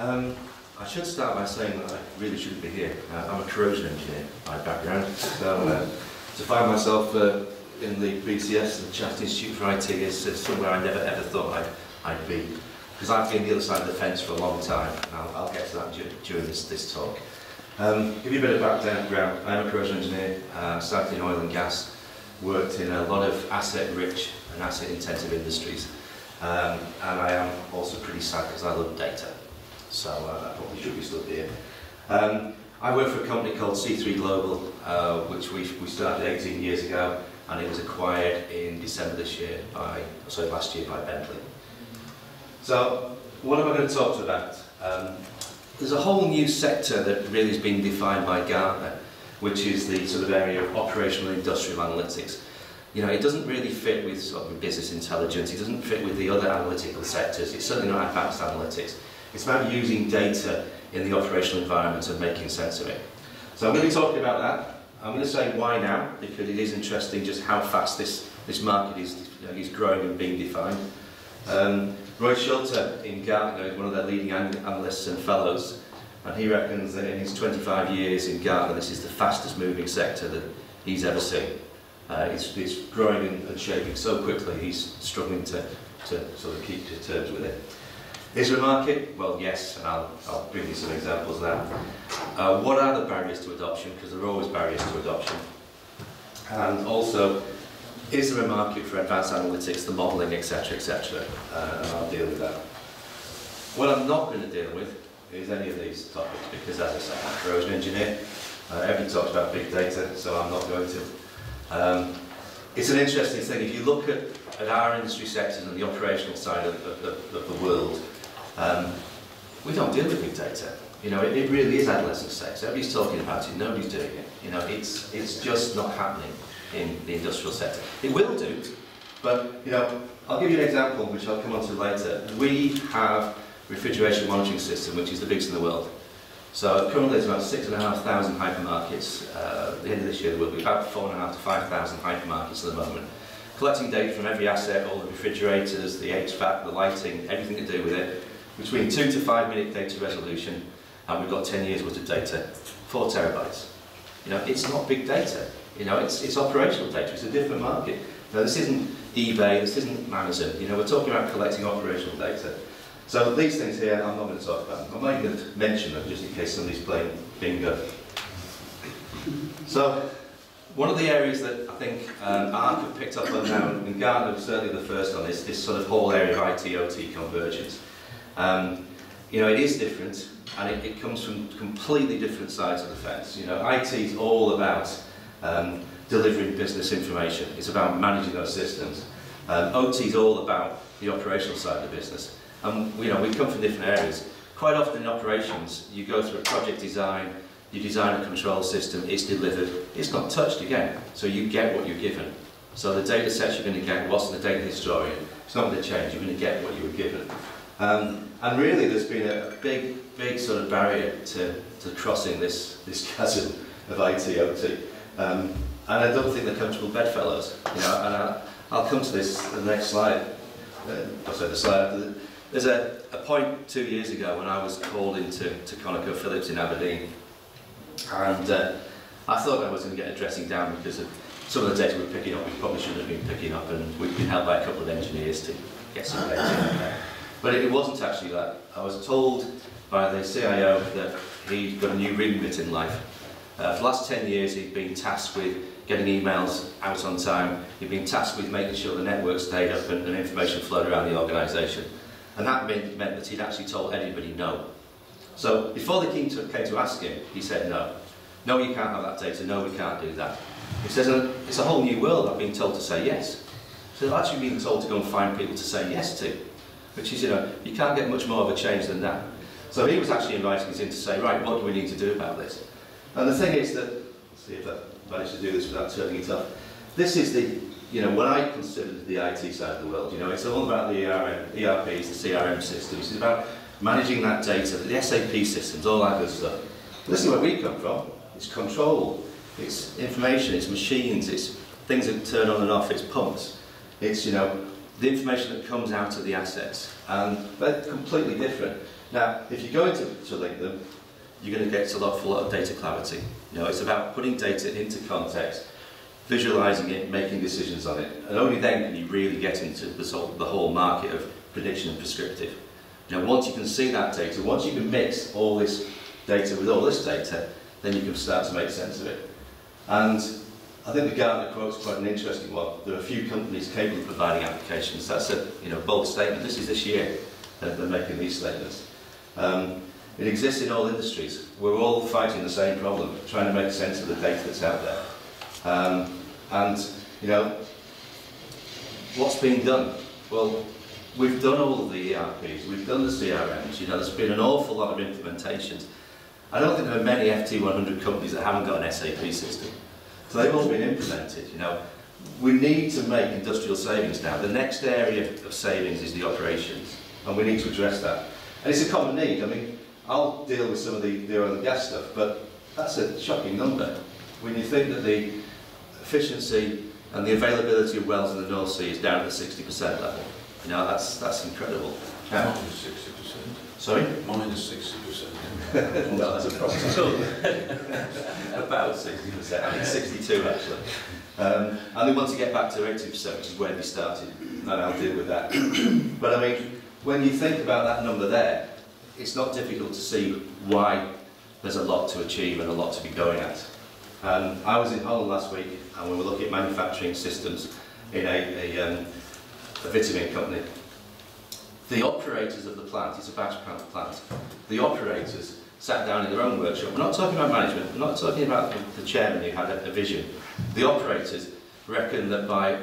I should start by saying that I really shouldn't be here. I'm a corrosion engineer by background, so to find myself in the BCS, the Chartered Institute for IT, is somewhere I never ever thought I'd be. Because I've been on the other side of the fence for a long time, and I'll get to that during this talk. Give you a bit of background. I'm a corrosion engineer, started in oil and gas, worked in a lot of asset-rich and asset-intensive industries, and I am also pretty sad because I love data, so I probably should be stood here. I work for a company called C3 Global, which we started 18 years ago, and it was acquired in December last year by Bentley. So, what am I going to talk to you about? There's a whole new sector that really has been defined by Gartner, which is the sort of area of operational industrial analytics. You know, it doesn't really fit with sort of business intelligence, it doesn't fit with the other analytical sectors, it's certainly not advanced analytics. It's about using data in the operational environment and making sense of it. So I'm going to be talking about that. I'm going to say why now, because it is interesting just how fast this market is growing and being defined. Roy Schulte in Gartner is one of their leading analysts and fellows, and he reckons that in his 25 years in Gartner, this is the fastest moving sector that he's ever seen. It's growing and shaping so quickly, he's struggling to sort of keep to terms with it. Is there a market? Well, yes, and I'll bring you some examples now. What are the barriers to adoption? Because there are always barriers to adoption. And also, is there a market for advanced analytics, the modelling, etc., etc.? And I'll deal with that. What I'm not going to deal with is any of these topics, because as I say, I'm a corrosion engineer. Everyone talks about big data, so I'm not going to. It's an interesting thing. If you look at our industry sectors and the operational side of the world, we don't deal with big data. You know, it really is adolescent stage. Everybody's talking about it, nobody's doing it. You know, it's just not happening in the industrial sector. It will do, but you know, I'll give you an example which I'll come on to later. We have refrigeration monitoring system, which is the biggest in the world. So currently there's about 6,500 hypermarkets. At the end of this year there will be about 4,500 to 5,000 hypermarkets at the moment. Collecting data from every asset, all the refrigerators, the HVAC, the lighting, everything to do with it, between 2 to 5 minute data resolution, and we've got 10 years worth of data, 4 terabytes. You know, it's not big data. You know, it's operational data, it's a different market. Now, this isn't eBay, this isn't Amazon, you know, we're talking about collecting operational data. So these things here, I'm not going to talk about them. I'm not even going to mention them, just in case somebody's playing bingo. So, one of the areas that I think ARC have picked up on now, and Gartner was certainly the first on this sort of whole area of IT-OT convergence. You know, it is different, and it comes from completely different sides of the fence. You know, IT is all about delivering business information. It's about managing those systems. OT is all about the operational side of the business. And you know, we come from different areas. Quite often in operations, you go through a project design, you design a control system, it's delivered, it's not touched again. So you get what you're given. So the data sets you're going to get, what's the data historian, it's not going to change, you're going to get what you were given. And really there's been a big sort of barrier to crossing this chasm of IT-OT. And I don't think they're comfortable bedfellows. You know, and I'll come to this in the next slide. Sorry, the slide after. There's a point 2 years ago when I was called into ConocoPhillips in Aberdeen, and I thought I was going to get a dressing down because of some of the data we're picking up we probably shouldn't have been picking up, and we've been helped by a couple of engineers to get some data in there. But it wasn't actually that. I was told by the CIO that he'd got a new remit in life. For the last 10 years he'd been tasked with getting emails out on time, he'd been tasked with making sure the network stayed up and information flowed around the organisation. And that meant that he'd actually told everybody no. So before they came to ask him, he said no. No, you can't have that data, no, we can't do that. He says, it's a whole new world, I've been told to say yes. So I've actually been told to go and find people to say yes to, which is, you know, you can't get much more of a change than that. So he was actually inviting us in to say, right, what do we need to do about this? And the thing is that, let's see if I manage to do this without turning it off. This is the, you know, what I consider the IT side of the world. You know, it's all about the ERPs, the CRM systems. It's about managing that data, the SAP systems, all that good stuff. This is where we come from. It's control, it's information, it's machines, it's things that turn on and off, it's pumps. It's, you know, the information that comes out of the assets, and they're completely different. Now, if you're going to link them, you're going to get a lot of data clarity. You know, it's about putting data into context, visualising it, making decisions on it, and only then can you really get into the whole market of prediction and prescriptive. You know, once you can see that data, once you can mix all this data with all this data, then you can start to make sense of it. And I think the Gartner quote is quite an interesting one. There are a few companies capable of providing applications. That's a bold statement. This year they're making these statements. It exists in all industries. We're all fighting the same problem, trying to make sense of the data that's out there. And you know, what's being done? Well, we've done all of the ERPs, we've done the CRMs. You know, there's been an awful lot of implementations. I don't think there are many FT100 companies that haven't got an SAP system. So they've all been implemented. You know, we need to make industrial savings now. The next area of savings is the operations, and we need to address that. And it's a common need. I mean, I'll deal with some of the oil and gas stuff, but that's a shocking number. When you think that the efficiency and the availability of wells in the North Sea is down at the 60% level, you know, that's incredible. Minus 60%. Sorry? Minus 60%. No, that's a problem. About 60%, I mean 62 actually. And they want to get back to 80%, which is where they started, and I'll deal with that. But I mean, when you think about that number there, it's not difficult to see why there's a lot to achieve and a lot to be going at. I was in Holland last week, and we were looking at manufacturing systems in a vitamin company. The operators of the plant, it's a batch plant, the operators sat down in their own workshop. We're not talking about management, we're not talking about the chairman who had a vision. The operators reckon that by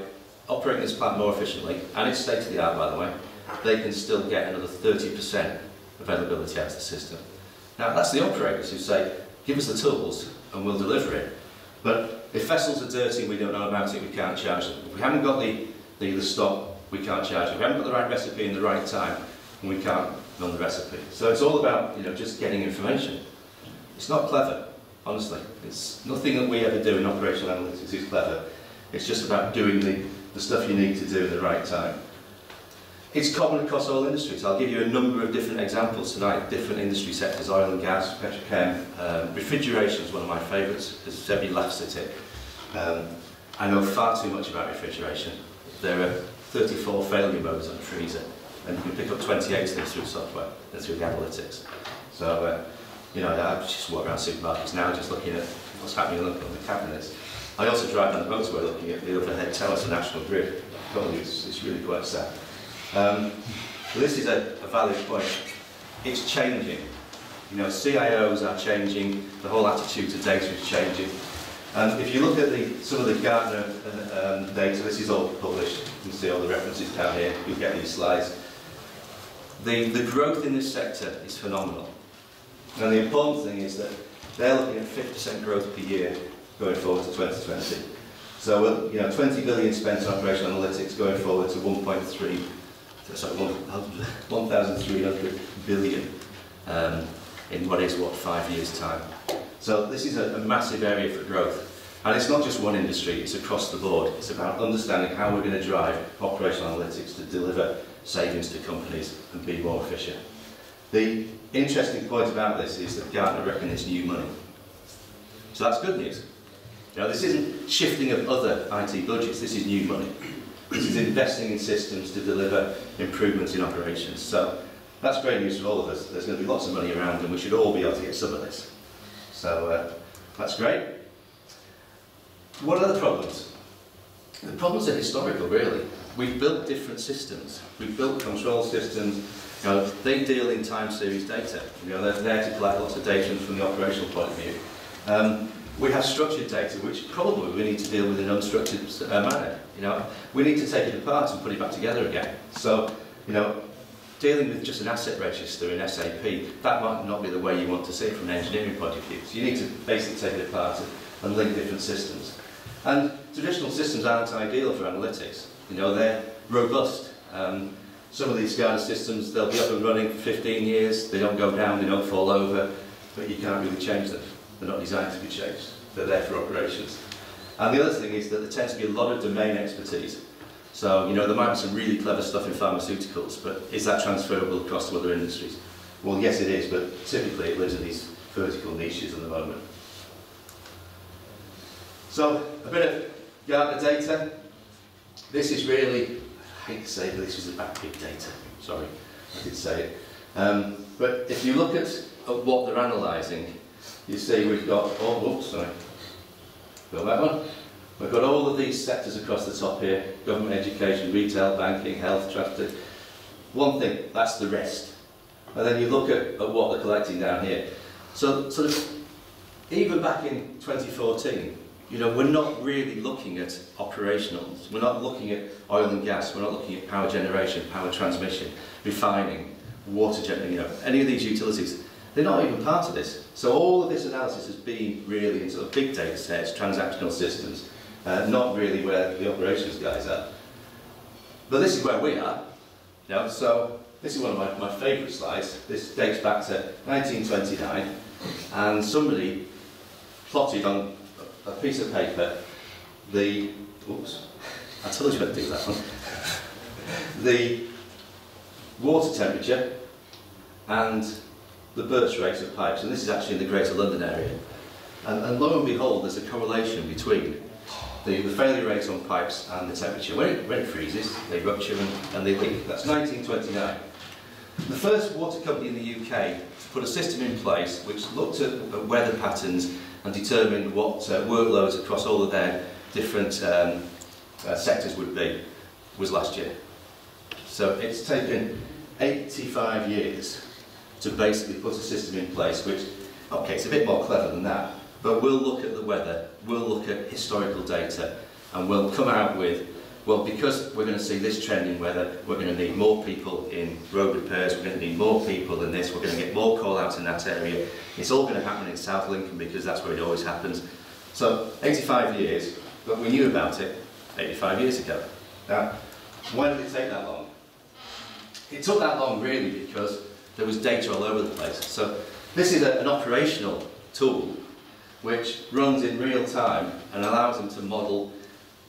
operating this plant more efficiently, and it's state of the art by the way, they can still get another 30% availability out of the system. Now that's the operators who say, give us the tools and we'll deliver it. But if vessels are dirty and we don't know about it, we can't charge them. If we haven't got the stock, we can't charge it. If we haven't got the right recipe in the right time, and we can't run the recipe. So it's all about, you know, just getting information. It's not clever, honestly. It's nothing that we ever do in operational analytics is clever. It's just about doing the stuff you need to do at the right time. It's common across all industries. I'll give you a number of different examples tonight, different industry sectors, oil and gas, petrochem. Refrigeration is one of my favourites, because everybody laughs at it. I know far too much about refrigeration. There are 34 failure modes on a freezer, and you can pick up 28 of them through software and through the analytics. So, you know, I just walk around supermarkets now just looking at what's happening on the cabinets. I also drive down the motorway looking at the overhead towers of National Grid. It's really quite sad. This is a valid point. It's changing. You know, CIOs are changing, the whole attitude to data is changing. And if you look at some of the Gartner data, this is all published, you can see all the references down here, you'll get these slides. The growth in this sector is phenomenal. And the important thing is that they're looking at 50% growth per year going forward to 2020. So, you know, 20 billion spent on operational analytics going forward to 1.3, sorry, 1,300 billion in what is, 5 years' time. So this is a massive area for growth. And it's not just one industry, it's across the board. It's about understanding how we're going to drive operational analytics to deliver savings to companies and be more efficient. The interesting point about this is that Gartner reckon it's new money. So that's good news. You know, this isn't shifting of other IT budgets, this is new money. This is investing in systems to deliver improvements in operations. So that's great news for all of us. There's going to be lots of money around and we should all be able to get some of this. So that's great. What are the problems? The problems are historical, really. We've built different systems. We've built control systems. You know, they deal in time series data. You know, they're there to collect lots of data from the operational point of view. We have structured data, which probably we need to deal with in an unstructured manner. You know, we need to take it apart and put it back together again. So, you know, dealing with just an asset register in SAP, that might not be the way you want to see it from an engineering point of view. So you need to basically take it apart and link different systems. And traditional systems aren't ideal for analytics. You know, they're robust. Some of these SCADA systems, they'll be up and running for 15 years, they don't go down, they don't fall over, but you can't really change them. They're not designed to be changed. They're there for operations. And the other thing is that there tends to be a lot of domain expertise. So, you know, there might be some really clever stuff in pharmaceuticals, but is that transferable across to other industries? Well, yes it is, but typically it lives in these vertical niches at the moment. So, a bit of Gartner data. This is really, I hate to say that this is about big data. Sorry, I did say it. But if you look at what they're analysing, you see we've got, got that one. We've got all of these sectors across the top here: government, education, retail, banking, health, transport. One thing, that's the rest. And then you look at what they're collecting down here. So, sort of, even back in 2014, you know, we're not really looking at operationals. We're not looking at oil and gas. We're not looking at power generation, power transmission, refining, water generation. You know, any of these utilities, they're not even part of this. So all of this analysis has been really in sort of big data sets, transactional systems, not really where the operations guys are. But this is where we are. You know, so this is one of my favourite slides. This dates back to 1929, and somebody plotted on a piece of paper the, I told you I'd do that one, the water temperature and the burst rates of pipes, and this is actually in the Greater London area. And lo and behold, there's a correlation between the failure rates on pipes and the temperature. When it freezes, they rupture and they leak. That's 1929. The first water company in the UK put a system in place which looked at weather patterns and determined what workloads across all of their different sectors would be, was last year. So it's taken 85 years to basically put a system in place which, okay, it's a bit more clever than that, but we'll look at the weather, we'll look at historical data, and we'll come out with, well, because we're going to see this trend in weather, we're going to need more people in road repairs, we're going to need more people in this, we're going to get more call-outs in that area. It's all going to happen in South Lincoln because that's where it always happens. So, 85 years, but we knew about it 85 years ago. Now, why did it take that long? It took that long really because there was data all over the place. So, this is an operational tool which runs in real time and allows them to model,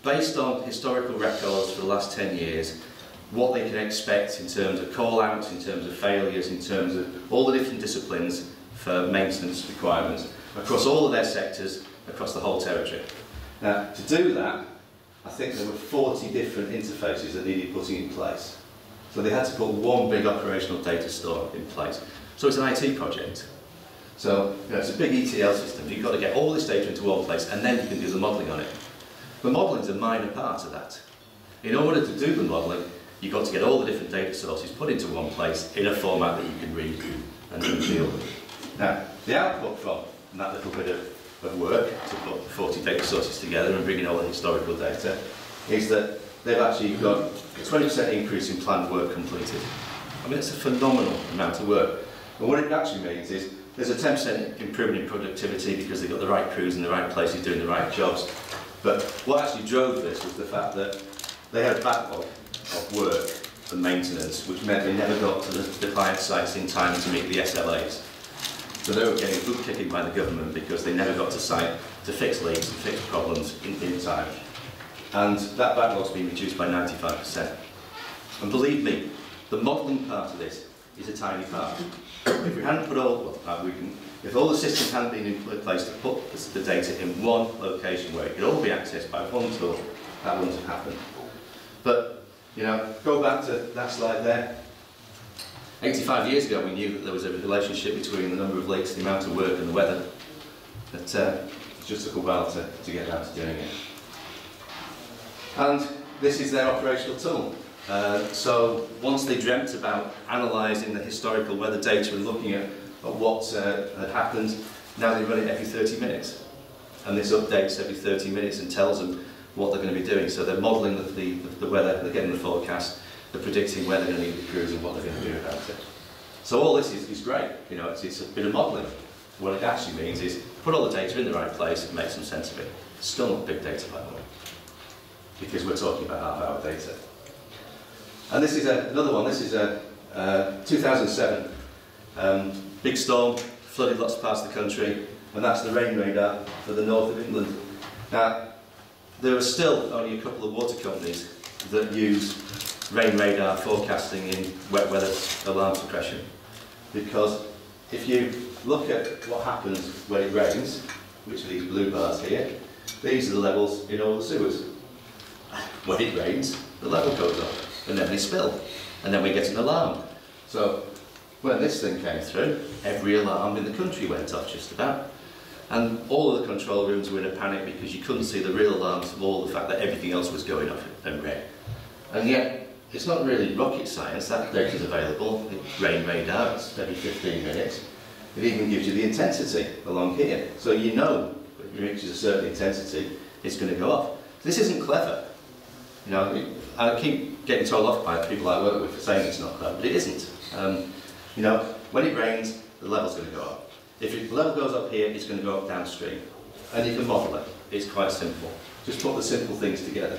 based on historical records for the last 10 years, what they can expect in terms of call-outs, in terms of failures, in terms of all the different disciplines for maintenance requirements across all of their sectors, across the whole territory. Now, to do that, I think there were 40 different interfaces that needed putting in place. So they had to put one big operational data store in place. So it's an IT project. So, you know, it's a big ETL system. You've got to get all this data into one place and then you can do the modelling on it. The modelling is a minor part of that. In order to do the modelling, you've got to get all the different data sources put into one place in a format that you can read and deal with. Now, the output from that little bit of work to put 40 data sources together and bring in all the historical data is that they've actually got a 20% increase in planned work completed. I mean, it's a phenomenal amount of work. And what it actually means is there's a 10% improvement in productivity because they've got the right crews in the right places doing the right jobs. But what actually drove this was the fact that they had a backlog of work and maintenance, which meant they never got to the client sites in time to meet the SLAs. So they were getting good kicking by the government because they never got to site to fix leaks and fix problems in time. And that backlog's been reduced by 95%. And believe me, the modelling part of this is a tiny part. If we hadn't put if all the systems hadn't been in place to put the data in one location where it could all be accessed by one tool, that wouldn't have happened. But, you know, go back to that slide there. 85 years ago we knew that there was a relationship between the number of leaks, the amount of work and the weather. But it just took a while to get down to doing it. And this is their operational tool. So once they dreamt about analysing the historical weather data and looking at what had happened, now they run it every 30 minutes. And this updates every 30 minutes and tells them what they're going to be doing. So they're modelling the weather, they're getting the forecast, they're predicting where they're going to need the crews and what they're going to do about it. So all this is great, you know, it's a bit of modelling. What it actually means is put all the data in the right place and make some sense of it. It's still not big data, by the way, because we're talking about half-hour data. And this is another one. This is 2007. Big storm, flooded lots of parts of the country, and that's the rain radar for the north of England. Now, there are still only a couple of water companies that use rain radar forecasting in wet weather alarm suppression. Because if you look at what happens when it rains, which are these blue bars here, these are the levels in all the sewers. When it rains, the level goes up, and then they spill, and then we get an alarm. So when this thing came through, every alarm in the country went off just about. And all of the control rooms were in a panic because you couldn't see the real alarms of all the fact that everything else was going off in red. And yet, it's not really rocket science, that data is available. It's rain radar, it's every 15 minutes. It even gives you the intensity along here. So you know when it reaches a certain intensity, it's going to go off. This isn't clever. You know, I keep getting told off by people I work with for saying it's not clever, but it isn't. You know, when it rains, the level's going to go up. If the level goes up here, it's going to go up downstream. And you can model it. It's quite simple. Just put the simple things together.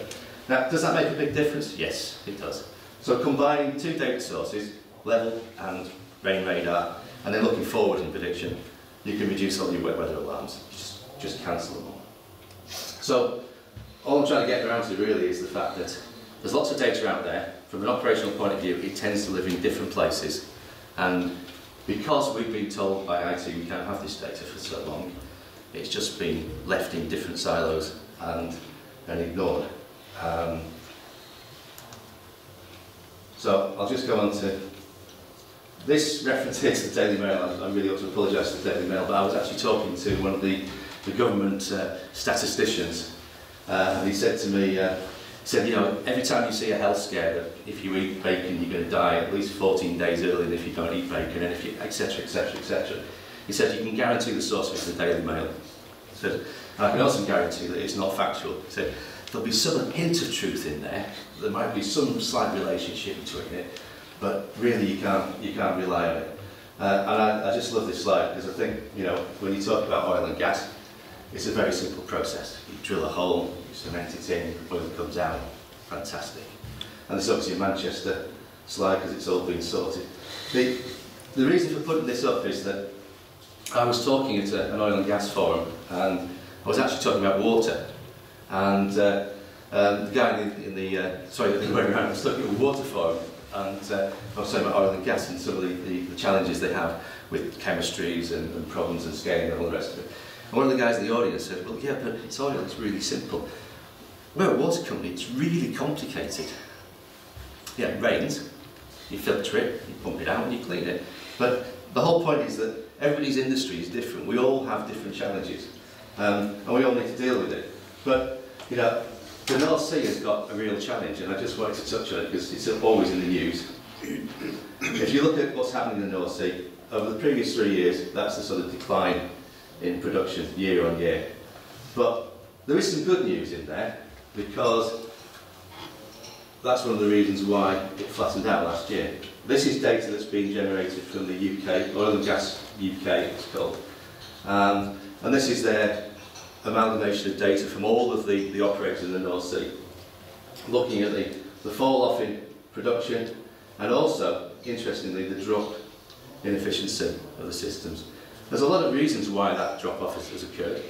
Now, does that make a big difference? Yes, it does. So combining two data sources, level and rain radar, and then looking forward in prediction, you can reduce all your wet weather alarms. You just cancel them all. So, all I'm trying to get around to really is the fact that there's lots of data out there. From an operational point of view, it tends to live in different places. And because we've been told by IT we can't have this data for so long, it's just been left in different silos and ignored. So I'll just go on to this reference here to the Daily Mail. I really ought to apologise to the Daily Mail, but I was actually talking to one of the government statisticians, and he said to me, he said, you know, every time you see a health scare that if you eat bacon you're going to die at least 14 days earlier than if you don't eat bacon, and if you, etc, etc, etc. He said you can guarantee the source of it is the Daily Mail. He said, and I can also guarantee that it's not factual. He said, there'll be some hint of truth in there. There might be some slight relationship between it, but really you can't rely on it. And I just love this slide because I think, you know, when you talk about oil and gas, it's a very simple process. You drill a hole, you cement it in, oil comes out. Fantastic. And this is obviously a Manchester slide because it's all been sorted. The reason for putting this up is that I was talking at an oil and gas forum, and I was actually talking about water. And the guy in the sorry, the other way around, I was talking at a water forum, and I was talking about oil and gas and some of the challenges they have with chemistries and problems and scaling and all the rest of it. And one of the guys in the audience said, well, yeah, but it's oil, it's really simple. We're a water company, it's really complicated. Yeah, it rains, you filter it, you pump it out and you clean it. But the whole point is that everybody's industry is different. We all have different challenges, and we all need to deal with it. But, you know, the North Sea has got a real challenge, and I just wanted to touch on it because it's always in the news. If you look at what's happening in the North Sea, over the previous 3 years, that's the sort of decline in production year on year. But there is some good news in there, because that's one of the reasons why it flattened out last year. This is data that's being generated from the UK, Oil and Gas UK it's called. And this is their amalgamation of data from all of the operators in the North Sea, looking at the fall off in production and also, interestingly, the drop in efficiency of the systems. There's a lot of reasons why that drop off has occurred.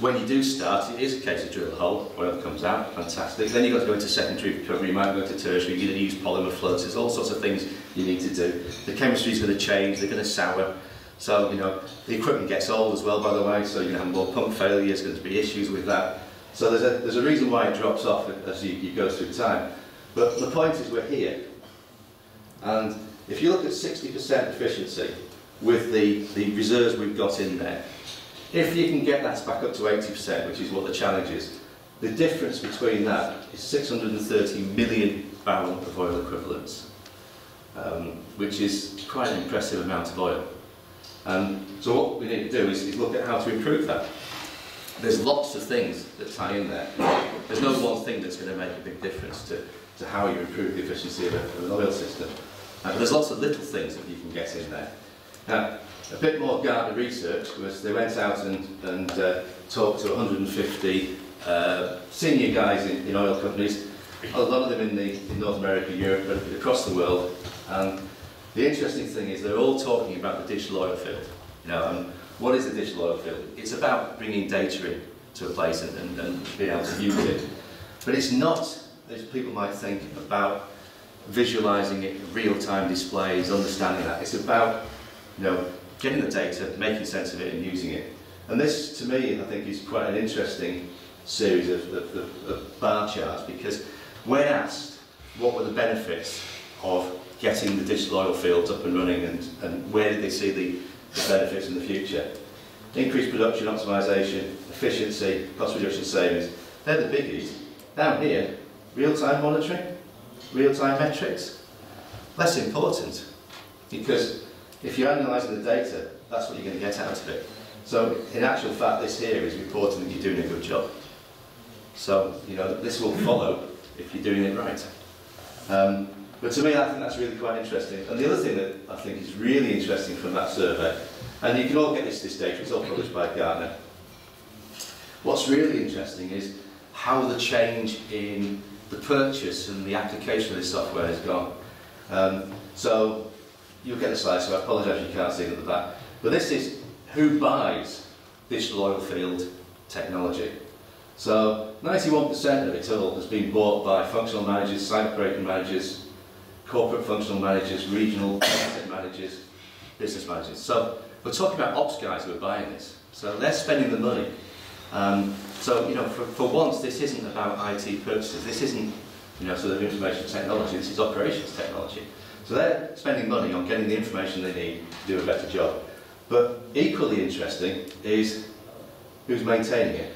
When you do start, it is a case of drill a hole, oil comes out, fantastic. Then you've got to go into secondary recovery, you might go to tertiary, you're going to use polymer floaters, all sorts of things you need to do. The chemistry is going to change, they're going to sour. So, you know, the equipment gets old as well, by the way, so you're going to have more pump failures, there's going to be issues with that. So there's a reason why it drops off as you go through time. But the point is we're here. And if you look at 60% efficiency with the reserves we've got in there, if you can get that back up to 80%, which is what the challenge is, the difference between that is 630 million barrels of oil equivalents, which is quite an impressive amount of oil. So what we need to do is look at how to improve that. There's lots of things that tie in there. There's no one thing that's going to make a big difference to how you improve the efficiency of an oil system. But there's lots of little things that you can get in there. Now, a bit more Gartner research was they went out and talked to 150 senior guys in oil companies, a lot of them in North America, Europe, but across the world. And the interesting thing is they're all talking about the digital oil field. You know, and what is the digital oil field? It's about bringing data in to a place and being able to use it. But it's not as people might think, about visualising it, real-time displays, understanding that. It's about, you know, getting the data, making sense of it and using it. And this, to me, I think is quite an interesting series of bar charts, because when asked what were the benefits of getting the digital oil fields up and running and where did they see the benefits in the future, increased production, optimisation, efficiency, cost reduction savings, they're the biggies. Down here, real-time monitoring, real-time metrics, less important, because if you're analysing the data, that's what you're going to get out of it. So in actual fact, this here is reporting that you're doing a good job. So, you know, this will follow if you're doing it right. But to me, I think that's really quite interesting. And the other thing that I think is really interesting from that survey, and you can all get this data, it's all published by Gartner. What's really interesting is how the change in the purchase and the application of this software has gone. So you'll get the slide, so I apologise you can't see it at the back. But this is who buys digital oil field technology. So 91% of it all has been bought by functional managers, site operating managers, corporate functional managers, regional asset managers, business managers. So we're talking about ops guys who are buying this. So they're spending the money. So, you know, for once, this isn't about IT purchases. This isn't, you know, sort of information technology. This is operations technology. So they're spending money on getting the information they need to do a better job. But equally interesting is who's maintaining it.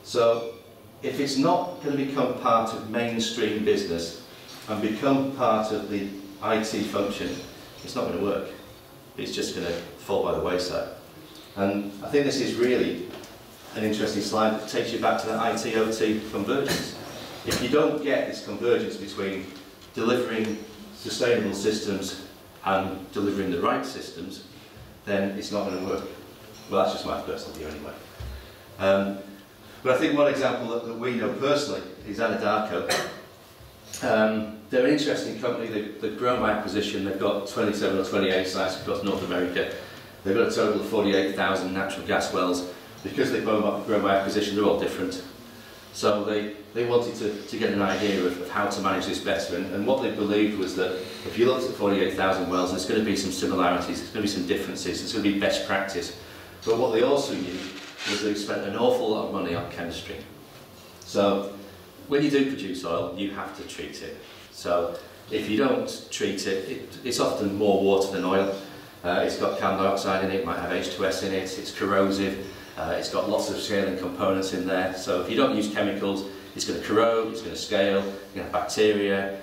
So if it's not going to become part of mainstream business and become part of the IT function, it's not going to work. It's just going to fall by the wayside. And I think this is really an interesting slide that takes you back to the IT-OT convergence. If you don't get this convergence between delivering sustainable systems and delivering the right systems, then it's not going to work. Well, that's just my personal view anyway. But I think one example that we know personally is Anadarko. They're an interesting company. They've grown by acquisition. They've got 27 or 28 sites across North America. They've got a total of 48,000 natural gas wells. Because they've grown by acquisition, they're all different. So they wanted to get an idea of how to manage this better. And what they believed was that if you looked at 48,000 wells, there's going to be some similarities, there's going to be some differences, there's going to be best practice. But what they also knew was they spent an awful lot of money on chemistry. So when you do produce oil, you have to treat it. So if you don't treat it, it's often more water than oil. It's got carbon dioxide in it, it might have H2S in it, it's corrosive. It's got lots of scaling components in there, so if you don't use chemicals, it's going to corrode, it's going to scale, you're going to have bacteria,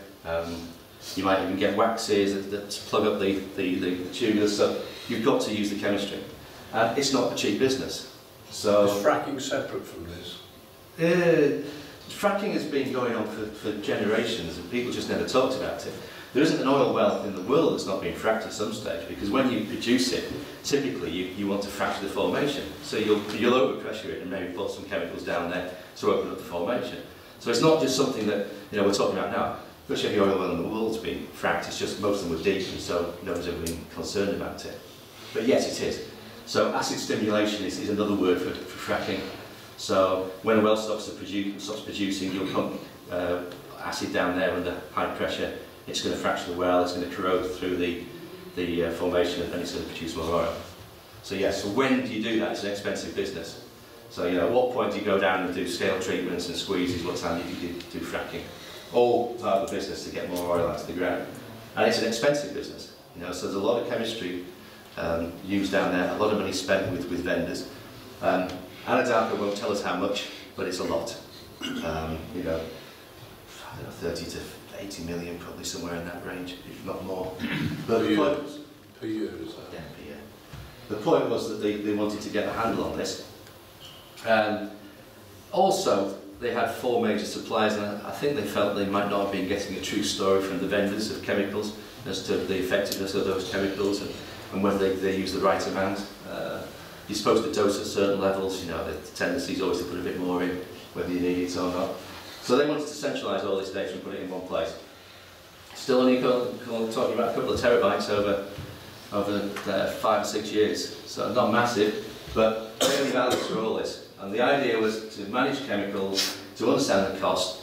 you might even get waxes that plug up the tubulars, so you've got to use the chemistry. And it's not a cheap business. So, is fracking separate from this? Fracking has been going on for generations and people just never talked about it. There isn't an oil well in the world that's not been fracked at some stage, because when you produce it, typically you want to fracture the formation. So you'll overpressure it and maybe put some chemicals down there to open up the formation. So it's not just something that, you know, we're talking about now. Virtually every oil well in the world's been fracked, it's just most of them were deep, and so no one's ever been concerned about it. But yes, it is. So acid stimulation is another word for fracking. So when a well stops producing, you'll pump acid down there under high pressure. It's going to fracture the well, it's going to corrode through the formation, and it's going to produce more oil. So yes, so when do you do that? It's an expensive business. So, you know, at what point do you go down and do scale treatments and squeezes? What time do you do fracking? All part of the business to get more oil out of the ground. And it's an expensive business. You know, so there's a lot of chemistry used down there, a lot of money spent with vendors. Anadarko won't tell us how much, but it's a lot. You know, I don't know, 30 to 80 million, probably somewhere in that range, if not more. But the point was, per year, is that? Yeah, per year. The point was that they wanted to get a handle on this. Also, they had 4 major suppliers, and I think they felt they might not have been getting a true story from the vendors of chemicals as to the effectiveness of those chemicals and whether they use the right amount. You're supposed to dose at certain levels, you know, the tendency is always to put a bit more in, whether you need it or not. So they wanted to centralise all this data and put it in one place. Still only talking about a couple of terabytes over 5 or 6 years, so not massive, but very valuable for all this. And the idea was to manage chemicals, to understand the cost,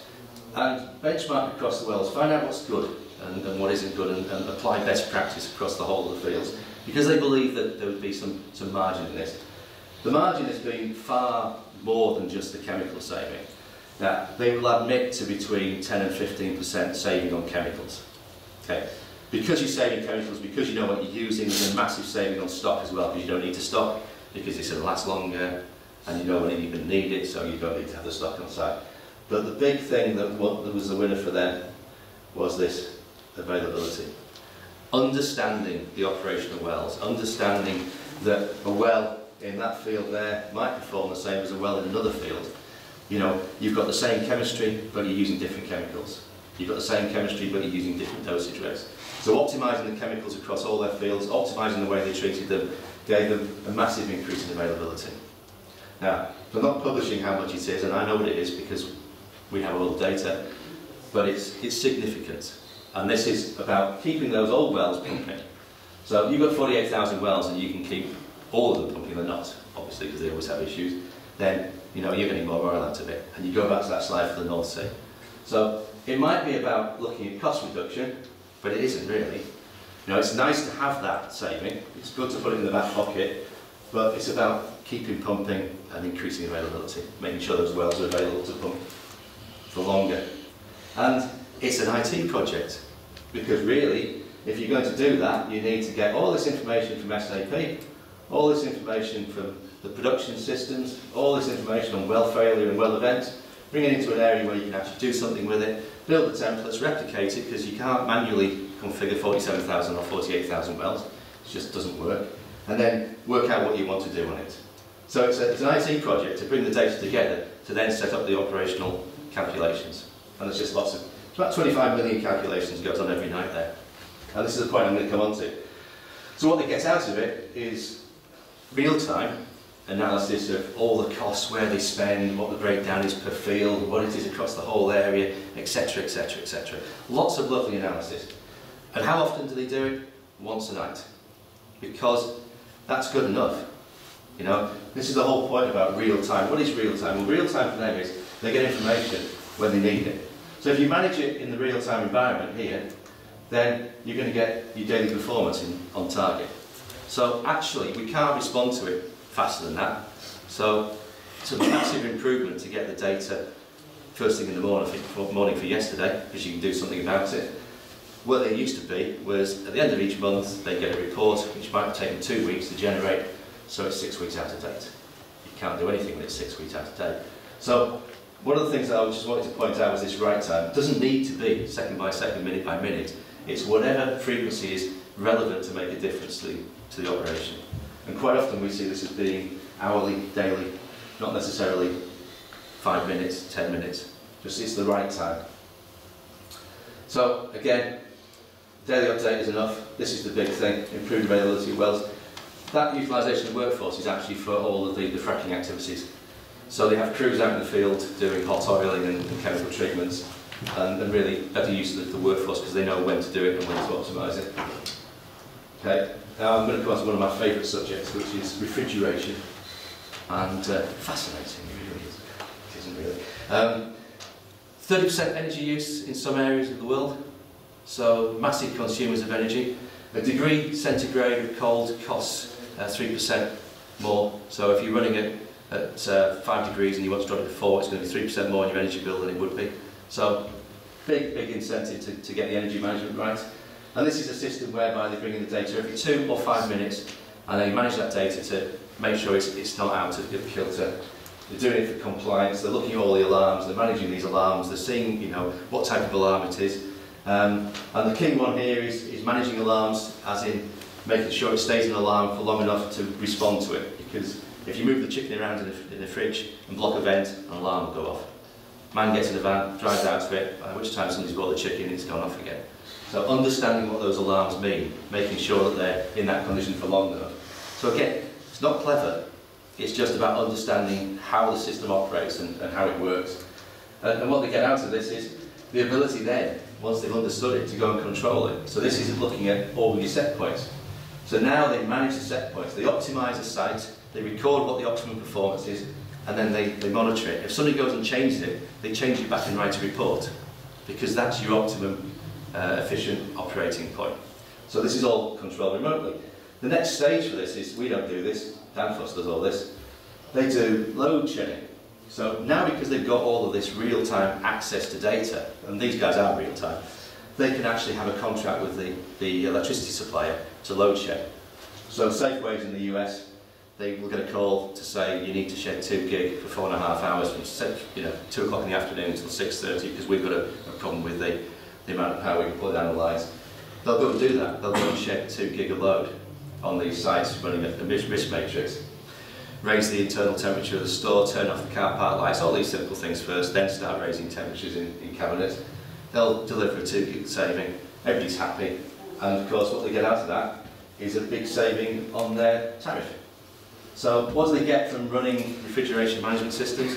and benchmark across the wells, find out what's good and what isn't good, and apply best practice across the whole of the fields, because they believe that there would be some margin in this. The margin has been far more than just the chemical saving. Now, they will admit to between 10 and 15% saving on chemicals. Okay. Because you're saving chemicals, because you know what you're using, there's a massive saving on stock as well, because you don't need to stock, because it's going to last longer, and you know when you're going to need it, so you don't need to have the stock on site. But the big thing that was the winner for them was this availability. Understanding the operational wells, understanding that a well in that field there might perform the same as a well in another field. You know, you've got the same chemistry, but you're using different chemicals. You've got the same chemistry, but you're using different dosage rates. So optimising the chemicals across all their fields, optimising the way they treated them, gave them a massive increase in availability. Now, they're not publishing how much it is, and I know what it is because we have all the data, but it's significant. And this is about keeping those old wells pumping. So you've got 48,000 wells and you can keep all of them pumping. They're not, obviously, because they always have issues. Then, you know, you're getting more oil out of it. And you go back to that slide for the North Sea. So it might be about looking at cost reduction, but it isn't really. You know, it's nice to have that saving. It's good to put it in the back pocket, but it's about keeping pumping and increasing availability, making sure those wells are available to pump for longer. And it's an IT project, because really, if you're going to do that, you need to get all this information from SAP, all this information from the production systems, all this information on well failure and well events, bring it into an area where you can actually do something with it, build the templates, replicate it, because you can't manually configure 47,000 or 48,000 wells, it just doesn't work, and then work out what you want to do on it. So it's an IT project to bring the data together to then set up the operational calculations. And there's just lots of, it's about 25 million calculations goes on every night there. And this is the point I'm going to come on to. So what they get out of it is real-time analysis of all the costs, where they spend, what the breakdown is per field, what it is across the whole area, etc, etc, etc. Lots of lovely analysis. And how often do they do it? Once a night. Because that's good enough. You know, this is the whole point about real-time. What is real-time? Well, real-time for them is they get information when they need it. So if you manage it in the real-time environment here, then you're going to get your daily performance on target. So actually, we can't respond to it faster than that. So it's a massive improvement to get the data first thing in the morning for yesterday, because you can do something about it. What they used to be was, at the end of each month, they get a report, which might have taken 2 weeks to generate, so it's 6 weeks out of date. You can't do anything when it's 6 weeks out of date. So one of the things that I just wanted to point out was this right time. It doesn't need to be second by second, minute by minute. It's whatever frequency is relevant to make a difference to the operation. And quite often we see this as being hourly, daily, not necessarily 5 minutes, 10 minutes. Just it's the right time. So again, daily update is enough. This is the big thing, improved availability of wells. That utilisation of workforce is actually for all of the fracking activities. So they have crews out in the field doing hot oiling and chemical treatments, and really better use of the workforce because they know when to do it and when to optimise it. Okay, now I'm going to come on to one of my favourite subjects, which is refrigeration. And fascinating, it really is. It isn't really. 30% energy use in some areas of the world, so massive consumers of energy. A degree centigrade of cold costs 3% more, so if you're running it at 5 degrees and you want to drop it to 4, it's going to be 3% more in your energy bill than it would be. So big incentive to get the energy management right. And this is a system whereby they bring in the data every 2 or 5 minutes, and they manage that data to make sure it's not out of kilter. They're doing it for compliance, they're looking at all the alarms, they're managing these alarms, they're seeing, you know, what type of alarm it is. And the key one here is managing alarms, as in making sure it stays an alarm for long enough to respond to it. Because if you move the chicken around in the fridge and block a vent, an alarm will go off. Man gets in a van, drives out to it, by which time somebody's brought the chicken and it's gone off again. So understanding what those alarms mean, making sure that they're in that condition for long enough. So again, it's not clever, it's just about understanding how the system operates and how it works. And what they get out of this is the ability then, once they've understood it, to go and control it. So this is looking at all of your set points. So now they manage the set points, they optimise the site, they record what the optimum performance is, and then they monitor it. If somebody goes and changes it, they change it back and write a report. because that's your optimum efficient operating point. So this is all controlled remotely. The next stage for this is, we don't do this, Danfoss does all this, they do load shedding. So now, because they've got all of this real-time access to data, and these guys are real-time, they can actually have a contract with the electricity supplier to load shed. So Safeways in the US, they will get a call to say you need to shed 2 gig for 4.5 hours from 2 o'clock in the afternoon until 6:30 because we've got a problem with the amount of power we can put down the lines. They'll go and do that. They'll go and shed 2 gig of load on these sites running a risk matrix. Raise the internal temperature of the store, turn off the car park lights, all these simple things first, then start raising temperatures in cabinets. They'll deliver a 2 gig saving, everybody's happy, and of course what they get out of that is a big saving on their tariff. So what do they get from running refrigeration management systems?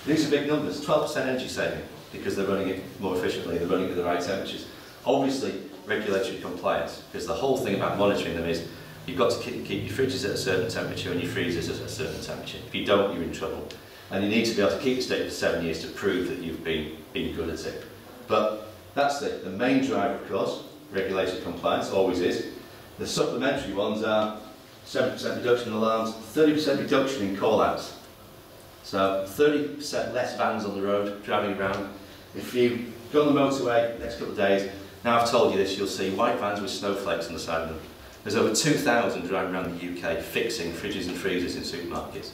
These are big numbers, 12% energy saving, because they're running it more efficiently, they're running it at the right temperatures. Obviously, regulatory compliance, because the whole thing about monitoring them is you've got to keep your fridges at a certain temperature and your freezers at a certain temperature. If you don't, you're in trouble. And you need to be able to keep this data for 7 years to prove that you've been good at it. But that's the main driver, of course, regulatory compliance, always is. The supplementary ones are 7% reduction in alarms, 30% reduction in call-outs. So 30% less vans on the road driving around. If you go on the motorway next couple of days, now I've told you this, you'll see white vans with snowflakes on the side of them. There's over 2,000 driving around the UK fixing fridges and freezers in supermarkets.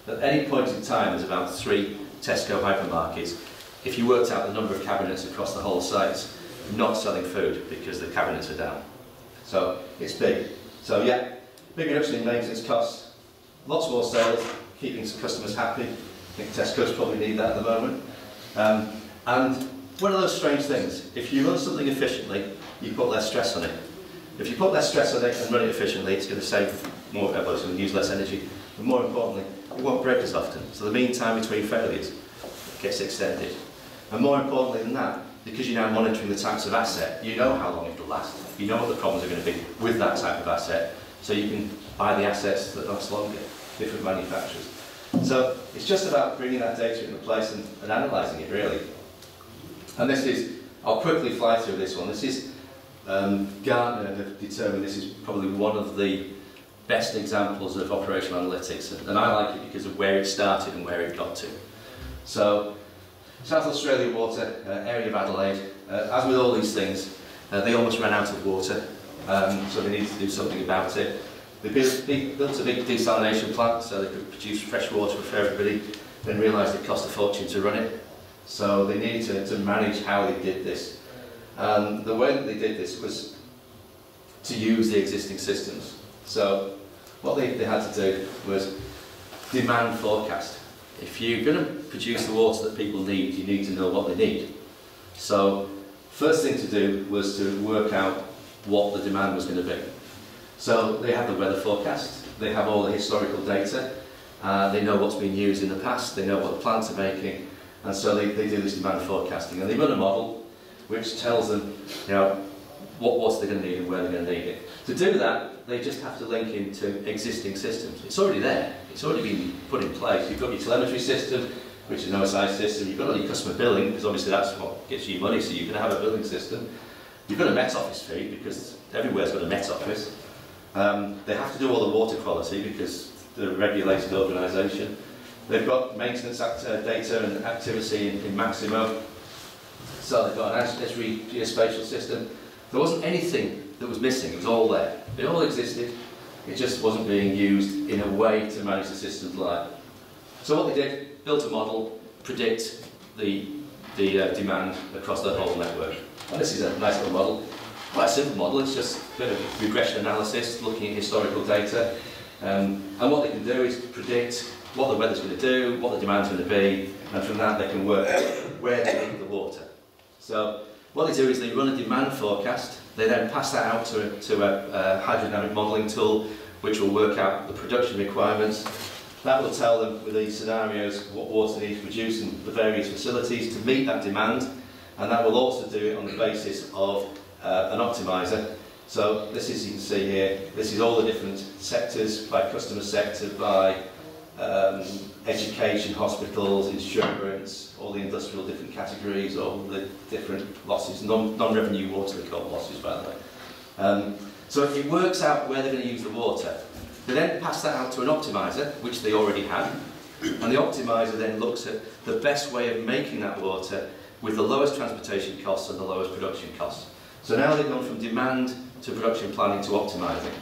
At any point in time, there's about 3 Tesco hypermarkets. If you worked out the number of cabinets across the whole site, not selling food because the cabinets are down. So it's big. So yeah, big reduction in maintenance costs, lots more sales, keeping customers happy. I think Tesco's probably need that at the moment. And one of those strange things, if you run something efficiently, you put less stress on it. If you put less stress on it and run it efficiently, it's going to save more, well, it's going to use less energy. But more importantly, it won't break as often. So the mean time between failures gets extended. And more importantly than that, because you're now monitoring the types of asset, you know how long it will last. You know what the problems are going to be with that type of asset, so you can buy the assets that last longer, different manufacturers. So it's just about bringing that data into place and analysing it, really. And this is, I'll quickly fly through this one. This is, Gartner have determined this is probably one of the best examples of operational analytics, and I like it because of where it started and where it got to. So, South Australia Water, area of Adelaide, as with all these things, they almost ran out of water, so they needed to do something about it. They built a big desalination plant so they could produce fresh water for everybody, then realised it cost a fortune to run it. So they needed to manage how they did this. The way that they did this was to use the existing systems. So what they had to do was demand forecast. If you're going to produce the water that people need, you need to know what they need. So first thing to do was to work out what the demand was going to be. So they have the weather forecast, they have all the historical data, they know what's been used in the past, they know what the plants are making, and so they do this demand forecasting. And they run a model which tells them, what water they're going to need and where they're going to need it. To do that, they just have to link into existing systems. It's already there. It's already been put in place. You've got your telemetry system, which is an OSI system. You've got all your customer billing, because obviously that's what gets you money, so you can have a billing system. You've got a Met Office fee, because everywhere's got a Met Office. They have to do all the water quality, because they're a regulated organisation. They've got maintenance data and activity in Maximo. So they've got an Esri geospatial system. There wasn't anything that was missing, it was all there. It all existed, it just wasn't being used in a way to manage the systems like. So what they did, built a model, predict the demand across the whole network. And this is a nice little model. Quite a simple model, it's just a bit of regression analysis, looking at historical data. And what they can do is predict what the weather's going to do, what the demand's going to be, and from that they can work where to need the water. So what they do is they run a demand forecast, they then pass that out to a hydrodynamic modelling tool which will work out the production requirements. That will tell them with these scenarios what water needs to produce in the various facilities to meet that demand, and that will also do it on the basis of an optimiser. So this is, you can see here, this is all the different sectors, by customer sector, by education, hospitals, insurance, all the industrial different categories, all the different losses, non-revenue water, they call losses, by the way. So it works out where they're going to use the water. They then pass that out to an optimiser, which they already have, and the optimiser then looks at the best way of making that water with the lowest transportation costs and the lowest production costs. So now they've gone from demand to production planning to optimising.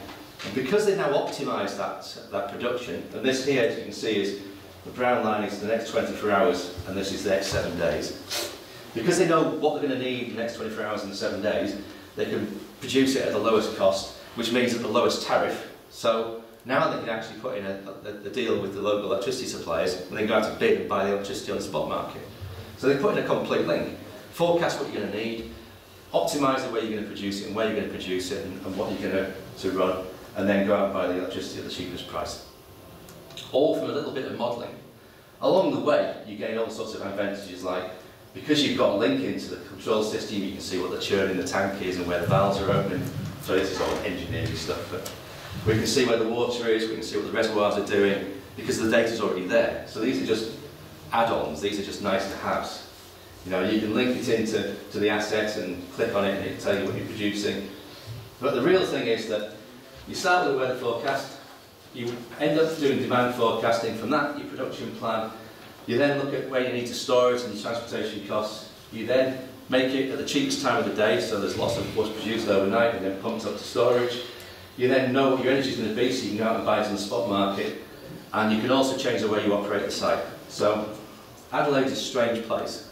And because they've now optimised that production, and this here, as you can see, is the brown line is the next 24 hours, and this is the next 7 days. Because they know what they're going to need in the next 24 hours and the 7 days, they can produce it at the lowest cost, which means at the lowest tariff. So now they can actually put in a deal with the local electricity suppliers, and they go out to bid and buy the electricity on the spot market. So they put in a complete link. Forecast what you're going to need, optimise the way you're going to produce it and where you're going to produce it and what you're going to run, and then go out and buy the electricity at the cheapest price. All from a little bit of modelling. Along the way, you gain all sorts of advantages, like because you've got a link into the control system, you can see what the churn in the tank is and where the valves are open. So this is all engineering stuff, but we can see where the water is, we can see what the reservoirs are doing, because the data's already there. So these are just add-ons, these are just nice to haves. You know, you can link it into the asset and click on it and it'll tell you what you're producing. But the real thing is that you start with a weather forecast, you end up doing demand forecasting from that, your production plan, you then look at where you need to store it and your transportation costs, you then make it at the cheapest time of the day, so there's lots of what's produced overnight and then pumped up to storage. You then know what your energy is going to be, so you can go out and buy it on the spot market, and you can also change the way you operate the site. So Adelaide is a strange place.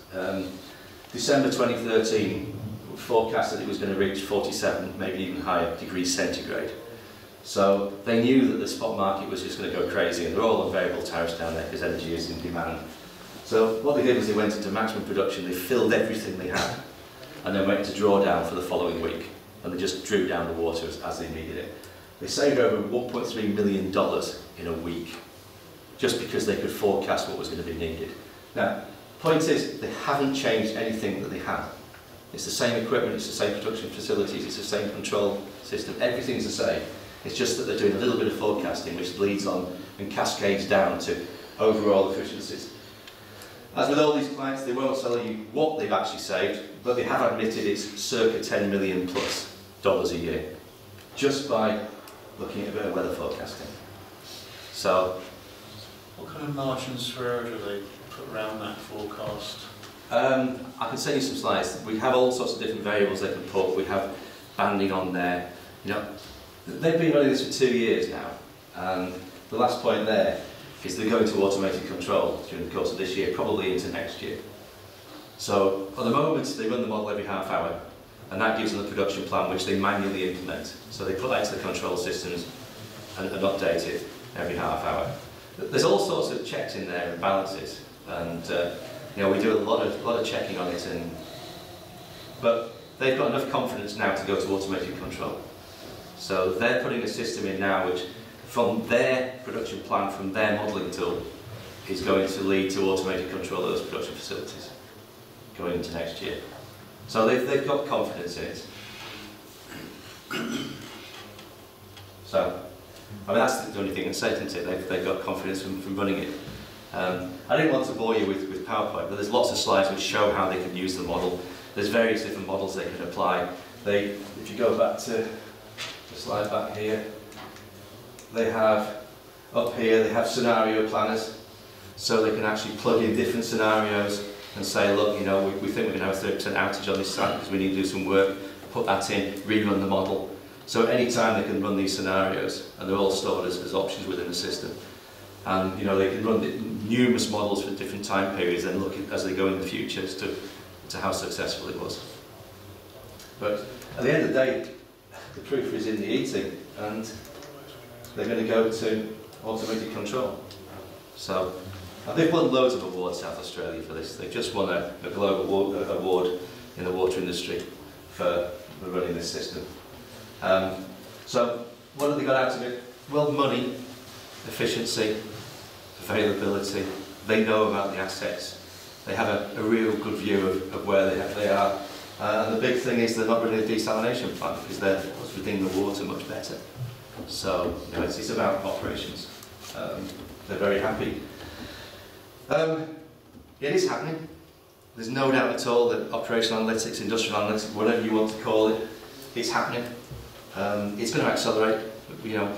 December 2013 forecast that it was going to reach 47, maybe even higher degrees centigrade. So they knew that the spot market was just going to go crazy, and they're all on variable tariffs down there because energy is in demand. So what they did was they went into maximum production, they filled everything they had, and then went to draw down for the following week, and they just drew down the water as they needed it. They saved over $1.3 million in a week, just because they could forecast what was going to be needed. Now, the point is, they haven't changed anything that they had. It's the same equipment, it's the same production facilities, it's the same control system, everything's the same. It's just that they're doing a little bit of forecasting which leads on and cascades down to overall efficiencies. As with all these clients, they won't tell you what they've actually saved, but they have admitted it's circa $10 million plus a year, just by looking at a bit of weather forecasting. So, what kind of margins for error do they put around that forecast? I can send you some slides. We have all sorts of different variables they can put. We have banding on there. You know, they've been running this for 2 years now, and the last point there is they're going to automated control during the course of this year, probably into next year. So at the moment they run the model every half hour, and that gives them the production plan which they manually implement. So they put that into the control systems and update it every half hour. There's all sorts of checks in there and balances, and you know, we do a lot of checking on it, but they've got enough confidence now to go to automated control. So they're putting a system in now which, from their production plan, from their modelling tool, is going to lead to automated control of those production facilities going into next year. So they've got confidence in it. So, I mean, that's the only thing that's said, isn't it? They've got confidence from running it. I didn't want to bore you with PowerPoint, but there's lots of slides which show how they can use the model. There's various different models they can apply. If you go back to the slide back here, they have, up here, they have scenario planners, so they can actually plug in different scenarios and say, look, you know, we think we're going to have a 30% outage on this site because we need to do some work, put that in, rerun the model. So at any time they can run these scenarios, and they're all stored as options within the system. And you know, they can run numerous models for different time periods and look at, as they go in the future as to how successful it was. But at the end of the day, the proof is in the eating, and they're going to go to automated control. So they've won loads of awards, South Australia, for this. They've just won a global award in the water industry for running this system. So what have they got out of it? Well, money, efficiency, availability. They know about the assets. They have a real good view of where they are. And the big thing is they're not running a desalination plant because they're within the water much better. So you know, it's about operations. They're very happy. It is happening. There's no doubt at all that operational analytics, industrial analytics, whatever you want to call it, it's happening. It's going to accelerate. You know,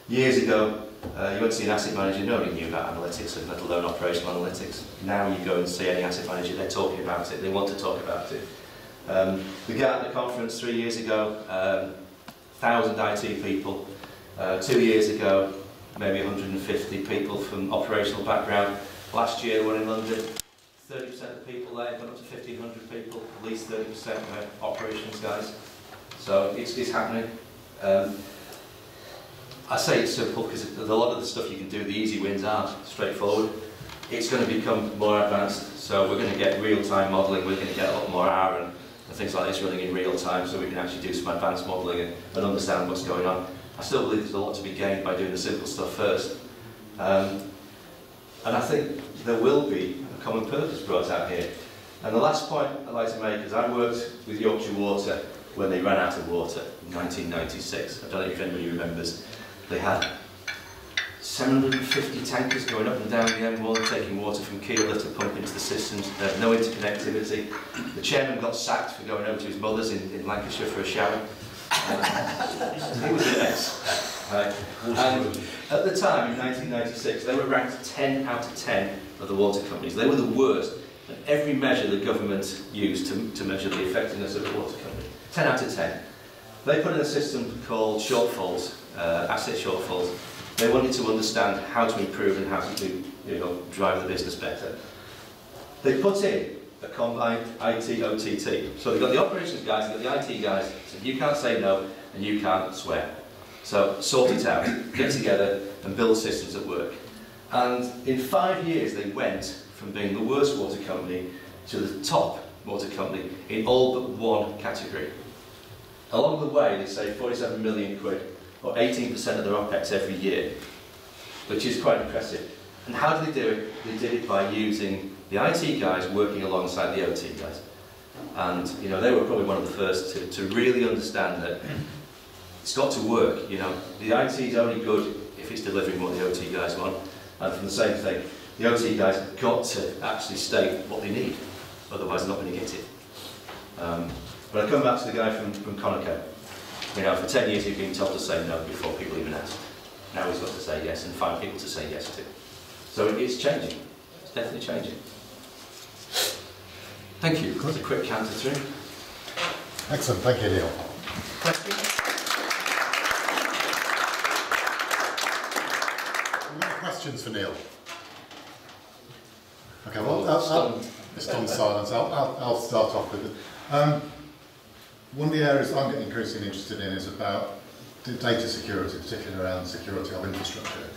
years ago, you went to see an asset manager, nobody knew about analytics, let alone operational analytics. Now you go and see any asset manager, they're talking about it, they want to talk about it. We got at the conference 3 years ago, 1,000 IT people. 2 years ago, maybe 150 people from operational background. Last year, one in London, 30% of the people there, gone up to 1,500 people, at least 30% were operations guys. So it's happening. I say it's simple because a lot of the stuff you can do, the easy wins are straightforward. It's going to become more advanced, so we're going to get real-time modelling, we're going to get a lot more R and things like this running in real time, so we can actually do some advanced modelling and understand what's going on. I still believe there's a lot to be gained by doing the simple stuff first. And I think there will be a common purpose brought out here. And the last point I'd like to make is I worked with Yorkshire Water when they ran out of water in 1996. I don't know if anybody remembers. They had 750 tankers going up and down the M1 taking water from Keeler to pump into the systems. They had no interconnectivity. The chairman got sacked for going over to his mother's in Lancashire for a shower. He was a mess. And at the time, in 1996, they were ranked 10 out of 10 of the water companies. They were the worst at every measure the government used to measure the effectiveness of a water company. 10 out of 10. They put in a system called shortfalls, asset shortfalls. They wanted to understand how to improve and how to drive the business better. They put in a combined IT-OT. So they've got the operations guys, they've got the IT guys. So you can't say no and you can't swear. So sort it out, get together and build systems that work. And in 5 years they went from being the worst water company to the top water company in all but one category. Along the way they saved 47 million quid, or 18% of their OPEX every year, which is quite impressive. And how did they do it? They did it by using the IT guys working alongside the OT guys. And they were probably one of the first to really understand that it's got to work. The IT is only good if it's delivering what the OT guys want. And from the same thing, the OT guys have got to actually state what they need, otherwise they're not going to get it. But I come back to the guy from Conoco. For 10 years he'd been told to say no before people even asked. Now he's got to say yes and find people to say yes to. So it's changing. It's definitely changing. Thank you. That's a quick canter through. Excellent. Thank you, Neil. Questions? Questions for Neil? Okay, well, it's on silence. I'll start off with it. One of the areas I'm getting increasingly interested in is about data security, particularly around security of infrastructure.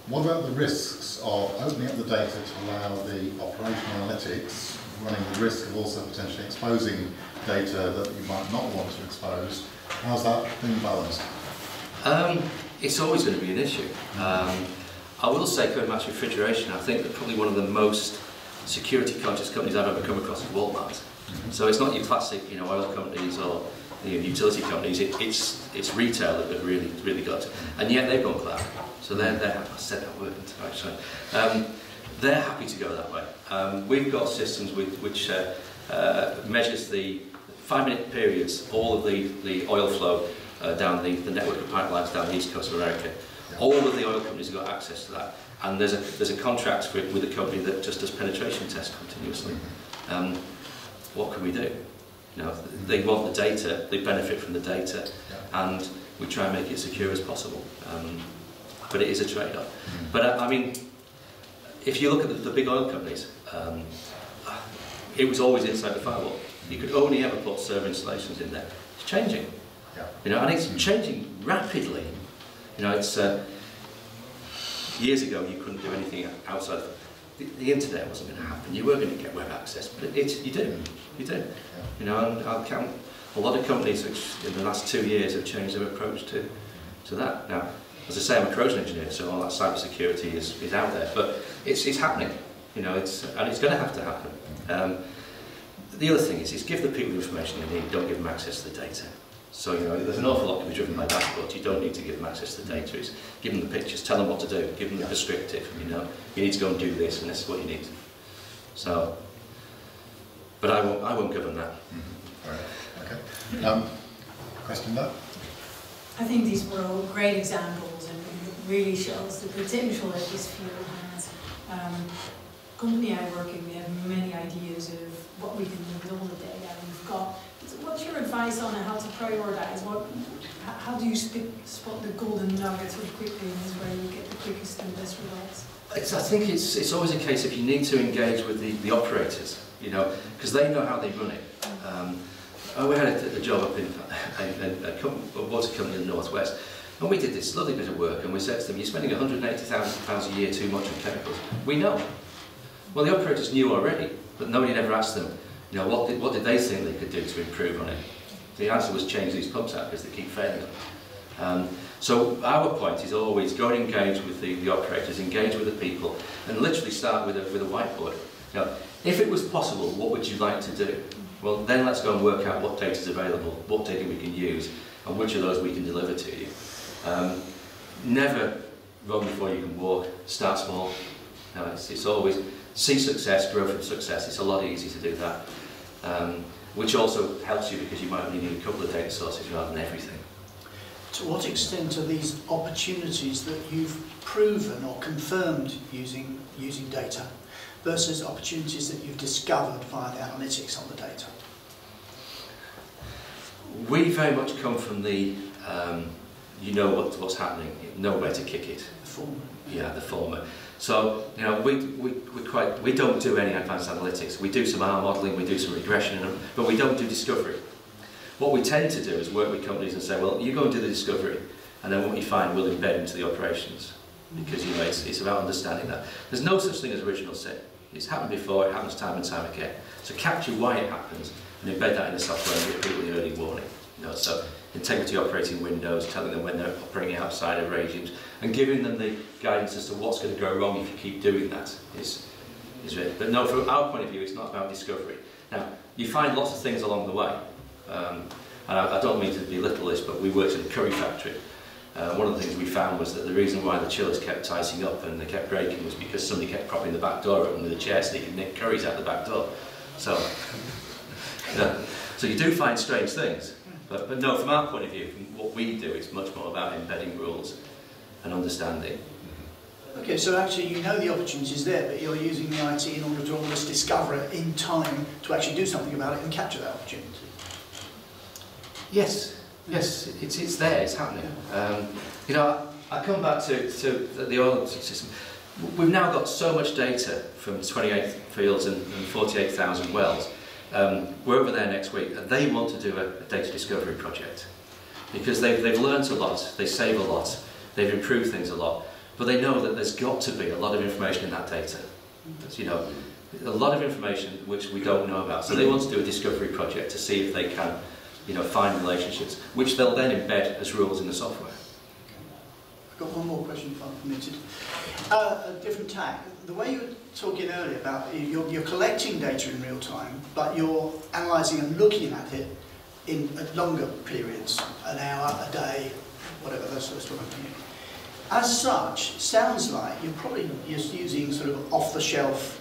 What about the risks of opening up the data to allow the operational analytics running the risk of also potentially exposing data that you might not want to expose? How's that being balanced? It's always going to be an issue. I will say, going back to refrigeration, I think that probably one of the most security conscious companies I've ever come across is Walmart. So it's not your classic, oil companies or utility companies. It's retail that have really got it, and yet they've gone cloud. So they're I said that word actually. They're happy to go that way. We've got systems which measures the 5-minute periods, all of the oil flow down the network of pipelines down the east coast of America. All of the oil companies have got access to that, and there's a contract with a company that just does penetration tests continuously. What can we do? They want the data, they benefit from the data, and we try and make it secure as possible. But it is a trade-off. But I mean, if you look at the big oil companies, it was always inside the firewall. You could only ever put server installations in there. It's changing, and it's changing rapidly. It's years ago you couldn't do anything outside of the internet wasn't going to happen. You were going to get web access, but you do. And I'll count a lot of companies which in the last 2 years have changed their approach to that. Now, as I say, I'm a corrosion engineer, so all that cyber security is out there, but it's happening. And it's going to have to happen. The other thing is give the people the information they need. Don't give them access to the data. So, you know, there's an awful lot to be driven by dashboards. You don't need to give them access to data. It's give them the pictures, tell them what to do, give them the prescriptive, you know, you need to go and do this, and this is what you need. So, but I won't govern that. Mm-hmm. All right. Okay. Question there? I think these were all great examples, and it really shows the potential that this field has. Company I work in, we have many ideas of what we can do with all the data we've got. What's your advice on how to prioritize? How do you spot the golden nuggets of quick wins where you get the quickest and best results? I think it's always a case of you need to engage with the operators, you know, because they know how they run it. We had a job up in a water company in the northwest, and we did this lovely bit of work, and we said to them, "You're spending £180,000 a year too much on chemicals." We know. Well, the operators knew already, but nobody ever asked them, you know, what did they think they could do to improve on it? The answer was change these pumps out because they keep failing. So our point is always go and engage with the operators, engage with the people, and literally start with a whiteboard. You know, if it was possible, what would you like to do? Well, then let's go and work out what data is available, what data we can use, and which of those we can deliver to you. Never run before you can walk. Start small. It's always see success, grow from success. It's a lot easier to do that, which also helps you because you might only need a couple of data sources rather than everything. To what extent are these opportunities that you've proven or confirmed using data versus opportunities that you've discovered via the analytics on the data? We very much come from the you know what's happening, you know where to kick it. The former. Yeah, the former. So, you know, we don't do any advanced analytics. We do some R modelling, we do some regression, but we don't do discovery. What we tend to do is work with companies and say, well, you go and do the discovery, and then what you find we'll embed into the operations, because you know, it's about understanding that. There's no such thing as original sin. It's happened before, it happens time and time again. So capture why it happens and embed that in the software and give people the early warning. You know, so integrity operating windows, telling them when they're operating outside of regimes, and giving them the guidance as to what's going to go wrong if you keep doing that is it. But no, from our point of view, it's not about discovery. Now, you find lots of things along the way. And I don't mean to belittle this, but we worked in a curry factory. One of the things we found was that the reason why the chillers kept icing up and they kept breaking was because somebody kept propping the back door open with a chair so they could nick curries out the back door. So, so you do find strange things. But no, from our point of view, from what we do, it's much more about embedding rules and understanding. Okay, so actually you know the opportunity is there, but you're using the IT in order to almost discover it in time to actually do something about it and capture that opportunity. Yes, it's there, it's happening. You know, I come back to the oil system. We've now got so much data from 28 fields and 48,000 wells. We're over there next week, and they want to do a data discovery project because they've learnt a lot, they save a lot, they've improved things a lot, but they know that there's got to be a lot of information in that data. You know, a lot of information which we don't know about. So they want to do a discovery project to see if they can, you know, find relationships, which they'll then embed as rules in the software. I've got one more question if I'm permitted. A different tack. The way you were talking earlier about you're collecting data in real time, but you're analysing and looking at it in longer periods, an hour, a day, whatever those sorts of things. As such, sounds like you're probably just using sort of off-the-shelf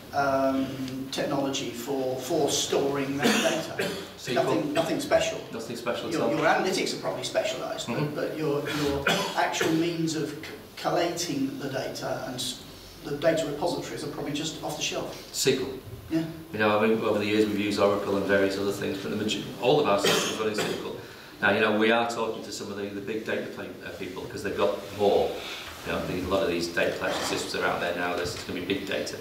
technology for storing that data. Nothing special. Nothing special at Your all. analytics are probably specialised, but your actual means of collating the data and the data repositories are probably just off the shelf. SQL. Yeah. You know, I mean, over the years we've used Oracle and various other things, but all of our systems run in SQL. Now, you know, we are talking to some of the big data people because they've got more. You know, a lot of these data collection systems are out there now. There's going to be big data.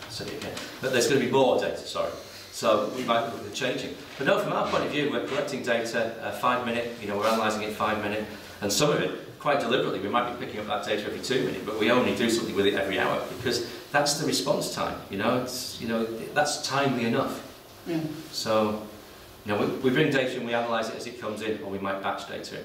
So again, but there's going to be more data. Sorry. So we might look at changing. But no, from our point of view, we're collecting data 5 minute. You know, we're analysing it 5 minute, and some of it quite deliberately. We might be picking up that data every 2 minutes, but we only do something with it every hour because that's the response time. You know, that's timely enough. Yeah. So. You know, we bring data and we analyse it as it comes in, or we might batch data in.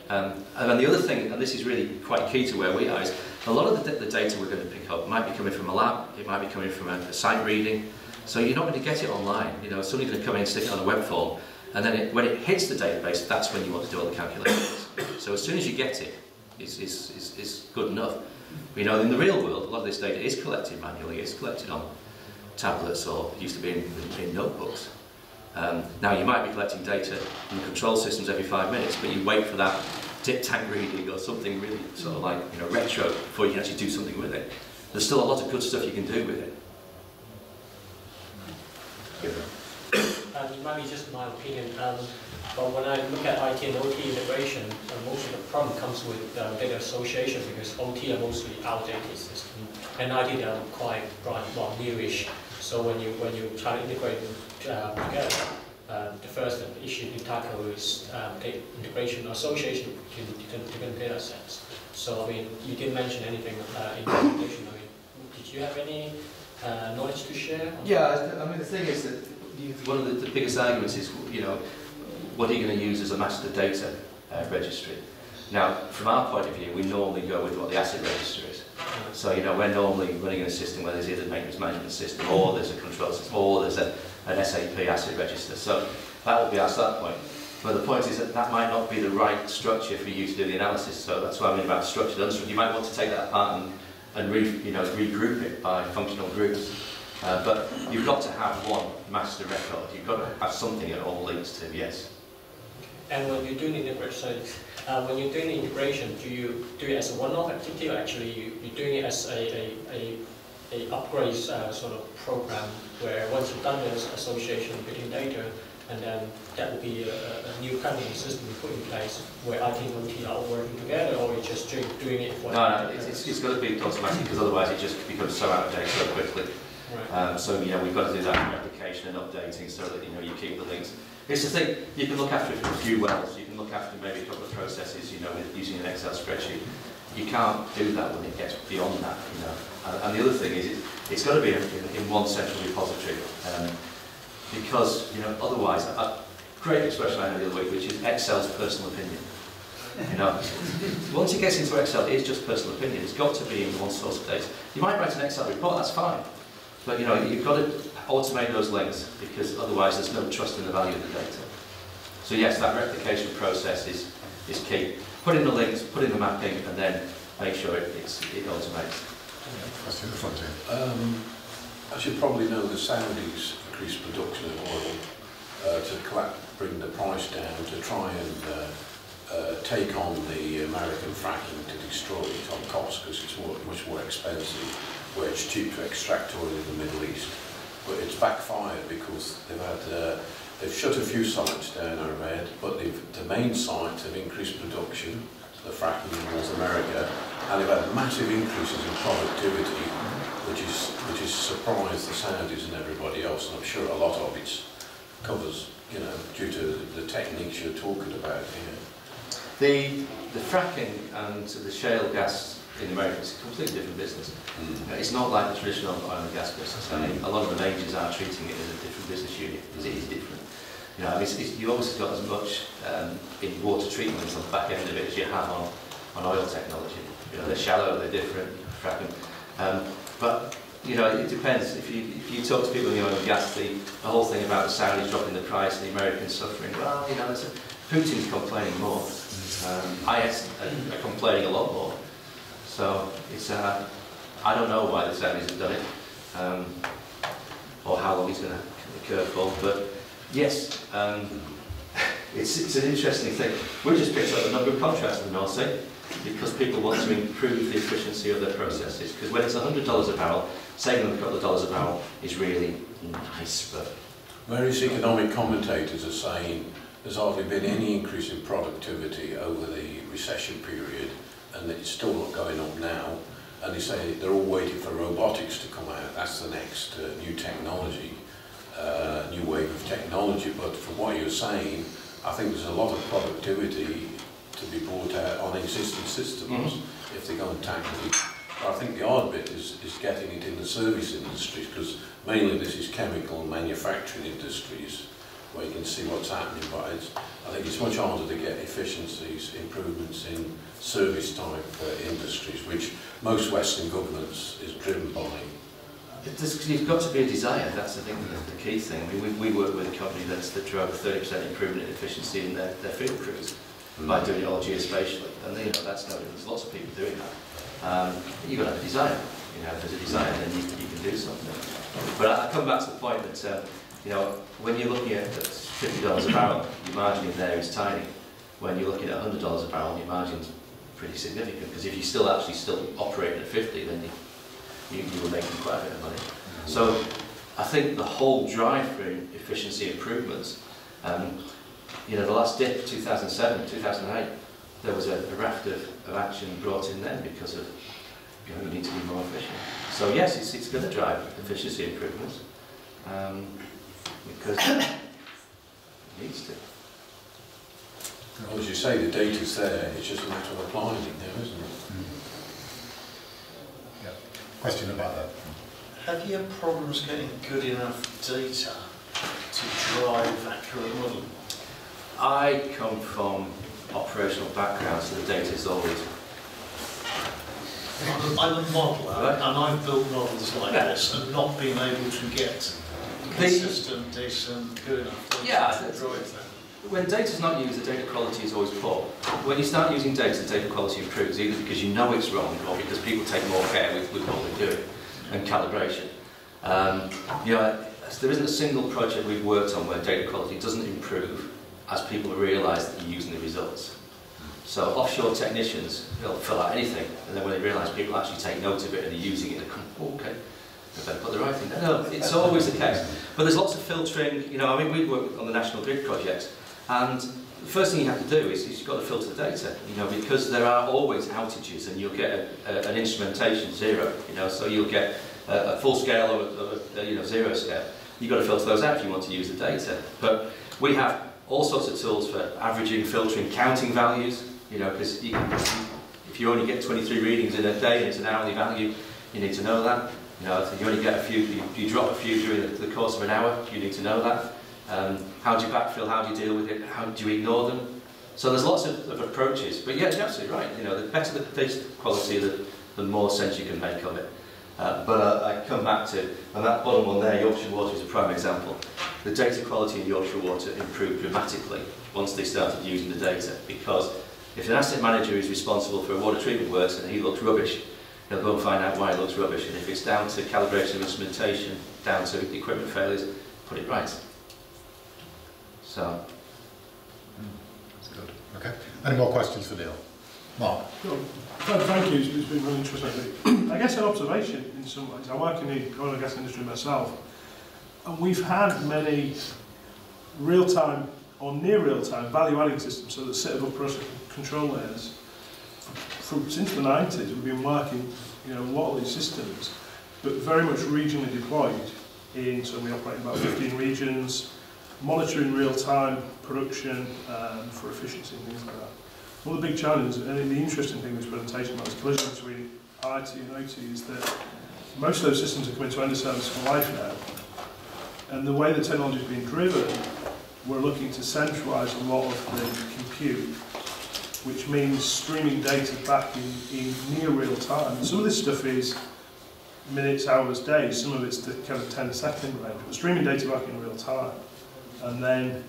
And then the other thing, and this is really quite key to where we are, is a lot of the data we're going to pick up might be coming from a lab, it might be coming from a site reading, so you're not going to get it online. You know, somebody's going to come in and stick it on a web form, And then when it hits the database, that's when you want to do all the calculations. So as soon as you get it, it's good enough. You know, in the real world, a lot of this data is collected manually. It's collected on tablets, or it used to be in notebooks. Now you might be collecting data from the control systems every 5 minutes, but you wait for that tank reading or something really sort of like, you know, retro before you can actually do something with it. There's still a lot of good stuff you can do with it. It might be just my opinion, but when I look at IT and OT integration, most of the problem comes with data association, because OT are mostly outdated systems, and IT are quite newish. So when you try to integrate them together, the first issue to tackle is data integration association between different data sets. So I mean, you didn't mention anything in the presentation. I mean, did you have any knowledge to share? Yeah, I mean the thing is that one of the biggest arguments is, you know, what are you going to use as a master data registry? Now, from our point of view, we normally go with what the asset register is. So, you know, we're normally running in a system where there's either a maintenance management system, or there's a control system, or there's an SAP asset register. So that would be our start point. But the point is that that might not be the right structure for you to do the analysis. So that's what I mean about structured and unstructured. You might want to take that apart and regroup it by functional groups. But you've got to have one master record. You've got to have something it all links to, yes. And when you're doing integration, do you do it as a one-off activity, or actually you're doing it as a upgrade sort of program, where once you've done this association between data, and then that will be a new kind of system you put in place where IT and OT are all working together, or you're just doing it for... No, it's got to be automatic, because otherwise it just becomes so out of date so quickly. Right. So, you know, we've got to do that replication and updating so that, you know, you keep the links. It's the thing, you can look after it for a few wells, you can look after maybe a couple of processes, you know, with using an Excel spreadsheet. You can't do that when it gets beyond that, you know. And the other thing is, it's got to be in one central repository, because, you know, otherwise, a great expression I heard the other week, which is Excel's personal opinion. You know, once it gets into Excel, it is just personal opinion. It's got to be in one source of data. You might write an Excel report, that's fine. But, you know, you've got to automate those links, because otherwise there's no trust in the value of the data. So yes, that replication process is key. Put in the links, put in the mapping, and then make sure it automates. Question at the front here. I should probably know the Saudis increased production of oil to bring the price down, to try and take on the American fracking to destroy it on cost, because it's much more expensive, where it's cheap to extract oil in the Middle East. But it's backfired, because they've shut a few sites down, I read, but the main sites have increased production, the fracking in North America, and they've had massive increases in productivity, which is surprised the Saudis and everybody else, and I'm sure a lot of it covers, you know, due to the techniques you're talking about here. The fracking and the shale gas in America is a completely different business. It's not like the traditional oil and gas business. I mean, a lot of the majors are treating it as a different business unit, because it is different. You know, you obviously got as much in water treatment on the back end of it as you have on oil technology. You know, they're shallow, they're different, fracking. But you know, it depends. If you talk to people in the oil and gas, the whole thing about the Saudis dropping the price, the Americans suffering, well, you know, Putin's complaining more. IS are complaining a lot more. So it's I don't know why the Saudis have done it, or how long it's going to occur for. But yes, it's an interesting thing. We've just picked up a number of contracts in the North Sea, because people want to improve the efficiency of their processes. Because when it's $100 a barrel, saving them a couple of dollars a barrel is really nice. But various economic commentators are saying there's hardly been any increase in productivity over the recession period, and it's still not going up now. And they say they're all waiting for robotics to come out. That's the next new technology, new wave of technology. But from what you're saying, I think there's a lot of productivity to be brought out on existing systems if they go and tackle it. But I think the hard bit is getting it in the service industries, because mainly this is chemical and manufacturing industries where you can see what's happening. But I think it's much harder to get efficiencies, improvements in service type industries, which most Western governments is driven by You've got to be a desire. That's the thing, the key thing. I mean, we work with a company that drove a 30% improvement in efficiency in their field crews by doing it all geospatially. And that's no, there's lots of people doing that. You've got to have a desire. If there's a desire, then you can do something. But I come back to the point that when you're looking at $50 a barrel, your margin in there is tiny. When you're looking at $100 a barrel, your margin's pretty significant, because if you're still operating at 50, then you were making quite a bit of money. So I think the whole drive for efficiency improvements, the last dip, 2007, 2008, there was a raft of action brought in then because of we need to be more efficient. So yes, it's going to drive efficiency improvements because it needs to. Well, as you say, the data's there, it's just a matter of applying it now, isn't it? Yeah. Question about that. Have you had problems getting good enough data to drive accurate modelling? I come from operational background, so the data is always... I'm a modeller, and I've built models like this and not been able to get consistent, decent, good enough data to drive them. When data's not used, the data quality is always poor. When you start using data quality improves, either because you know it's wrong or because people take more care with what they're doing and calibration. There isn't a single project we've worked on where data quality doesn't improve as people realise that you're using the results. So offshore technicians, they'll fill out anything, and then when they realise people actually take note of it and they're using it, they come, oh, okay, I better put the right thing down. No, it's always the case. But there's lots of filtering. We work on the National Grid project. And the first thing you have to do is you've got to filter the data, because there are always outages, and you'll get an instrumentation zero, so you'll get a full scale or a zero scale. You've got to filter those out if you want to use the data. But we have all sorts of tools for averaging, filtering, counting values, because if you only get 23 readings in a day and it's an hourly value, you need to know that. If you only get a few, you drop a few during the course of an hour, you need to know that. How do you backfill? How do you deal with it? How do you ignore them? So there's lots of approaches. But yeah, you're absolutely right. The better the data quality, the more sense you can make of it. But I come back to, and that bottom one there, Yorkshire Water is a prime example. The data quality in Yorkshire Water improved dramatically once they started using the data, because if an asset manager is responsible for water treatment works and he looks rubbish, he'll go and find out why it looks rubbish. And if it's down to calibration of instrumentation, down to equipment failures, put it right. So, that's good. Okay. Any more questions for Neil? Mark. Thank you. It's been really interesting. I guess an observation in some ways. I work in the oil and gas industry myself, and we've had many real-time or near real-time value-adding systems, so that sit above process control layers. Since the 90s, we've been working, a lot of these systems, but very much regionally deployed. So we operate in about 15 regions. Monitoring real-time production for efficiency and things like that. One of the big challenges, and the interesting thing with this presentation about this collision between IT and OT, is that most of those systems are coming to end of service for life now. And the way the technology is being driven, we're looking to centralise a lot of the compute, which means streaming data back in near real time. And some of this stuff is minutes, hours, days, some of it's the kind of 10-second range, but streaming data back in real time. And then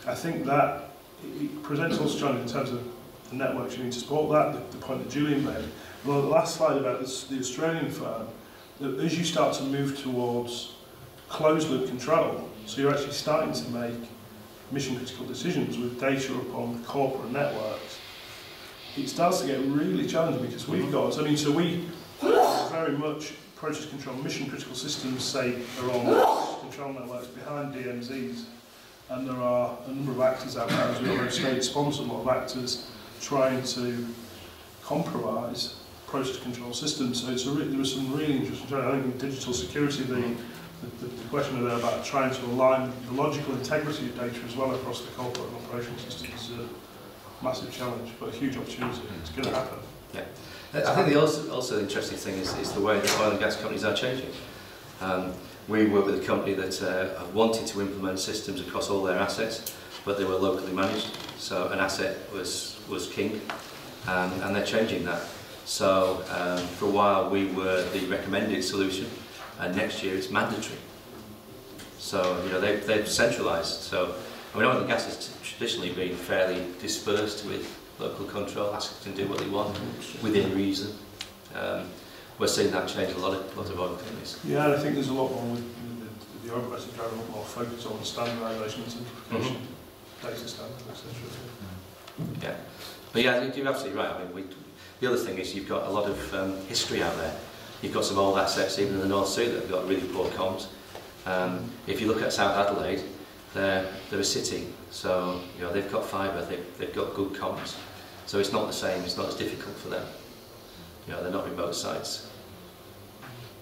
I think that it presents also challenges in terms of the networks you need to support that, the point that Julian made. Well, the last slide about this, the Australian firm, that as you start to move towards closed loop control, so you're actually starting to make mission critical decisions with data upon corporate networks, it starts to get really challenging, because we've got, so we very much process control mission critical systems, say, are on process control networks behind DMZs. And there are a number of actors out there, as we already stated, sponsored a lot of actors trying to compromise process control systems. So there was some really interesting challenges. I think in digital security, the question there about trying to align the logical integrity of data as well across the corporate and operational systems is a massive challenge, but a huge opportunity. It's going to happen. Yeah. I think the also interesting thing is the way that oil and gas companies are changing. We work with a company that have wanted to implement systems across all their assets, but they were locally managed. So an asset was king, and they're changing that. So for a while we were the recommended solution, and next year it's mandatory. So, you know, they've centralised. So, I mean, oil and gas has traditionally been fairly dispersed with local control, asking to do what they want within reason. We're seeing that change a lot of oil companies. Yeah, and I think there's a lot more with the oil prices are a lot more focus on standardisation and simplification, data standards, etc. Yeah, but yeah, you're absolutely right. I mean, the other thing is you've got a lot of history out there. You've got some old assets, even in the North Sea, that have got really poor comms. If you look at South Adelaide, they're a city, so you know they've got fibre, they've got good comms. So it's not the same. It's not as difficult for them. You know, they're not remote sites.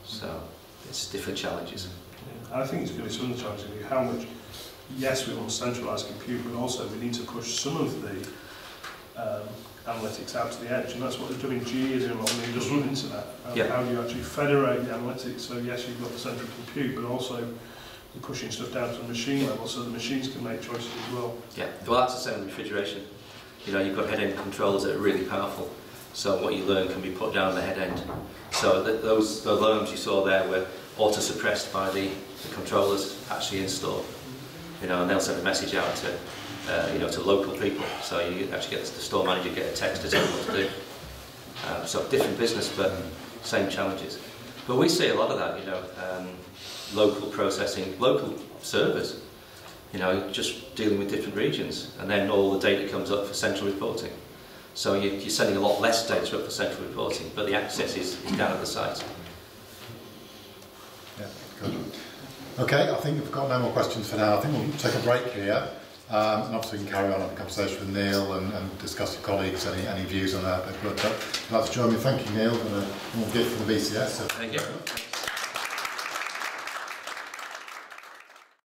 So it's different challenges. Yeah. I think it's going to be some of the challenges. How much? Yes, we want centralised compute, but also we need to push some of the analytics out to the edge, and that's what they're doing. GE is doing a lot on the industrial internet. How do you actually federate the analytics? So yes, you've got the central compute, but also you're pushing stuff down to the machine level, so the machines can make choices as well. Yeah, well, that's the same with refrigeration. You know, you've got head-end controls that are really powerful. So what you learn can be put down the head end. So those alarms you saw there were auto-suppressed by the controllers actually installed. You know, and they'll send a message out to, you know, to local people. So you actually get the store manager get a text to tell them what to do. So different business, but same challenges. But we see a lot of that, you know, local processing, local servers. You know, just dealing with different regions, and then all the data comes up for central reporting. So you're sending a lot less data up for central reporting, but the access is down at the site. Yeah, good. Okay, I think we've got no more questions for now. I think we'll take a break here, and obviously we can carry on the conversation with Neil and discuss with colleagues any views on that. But if you'd like to join me, thank you, Neil, and a gift from the BCS. So thank you.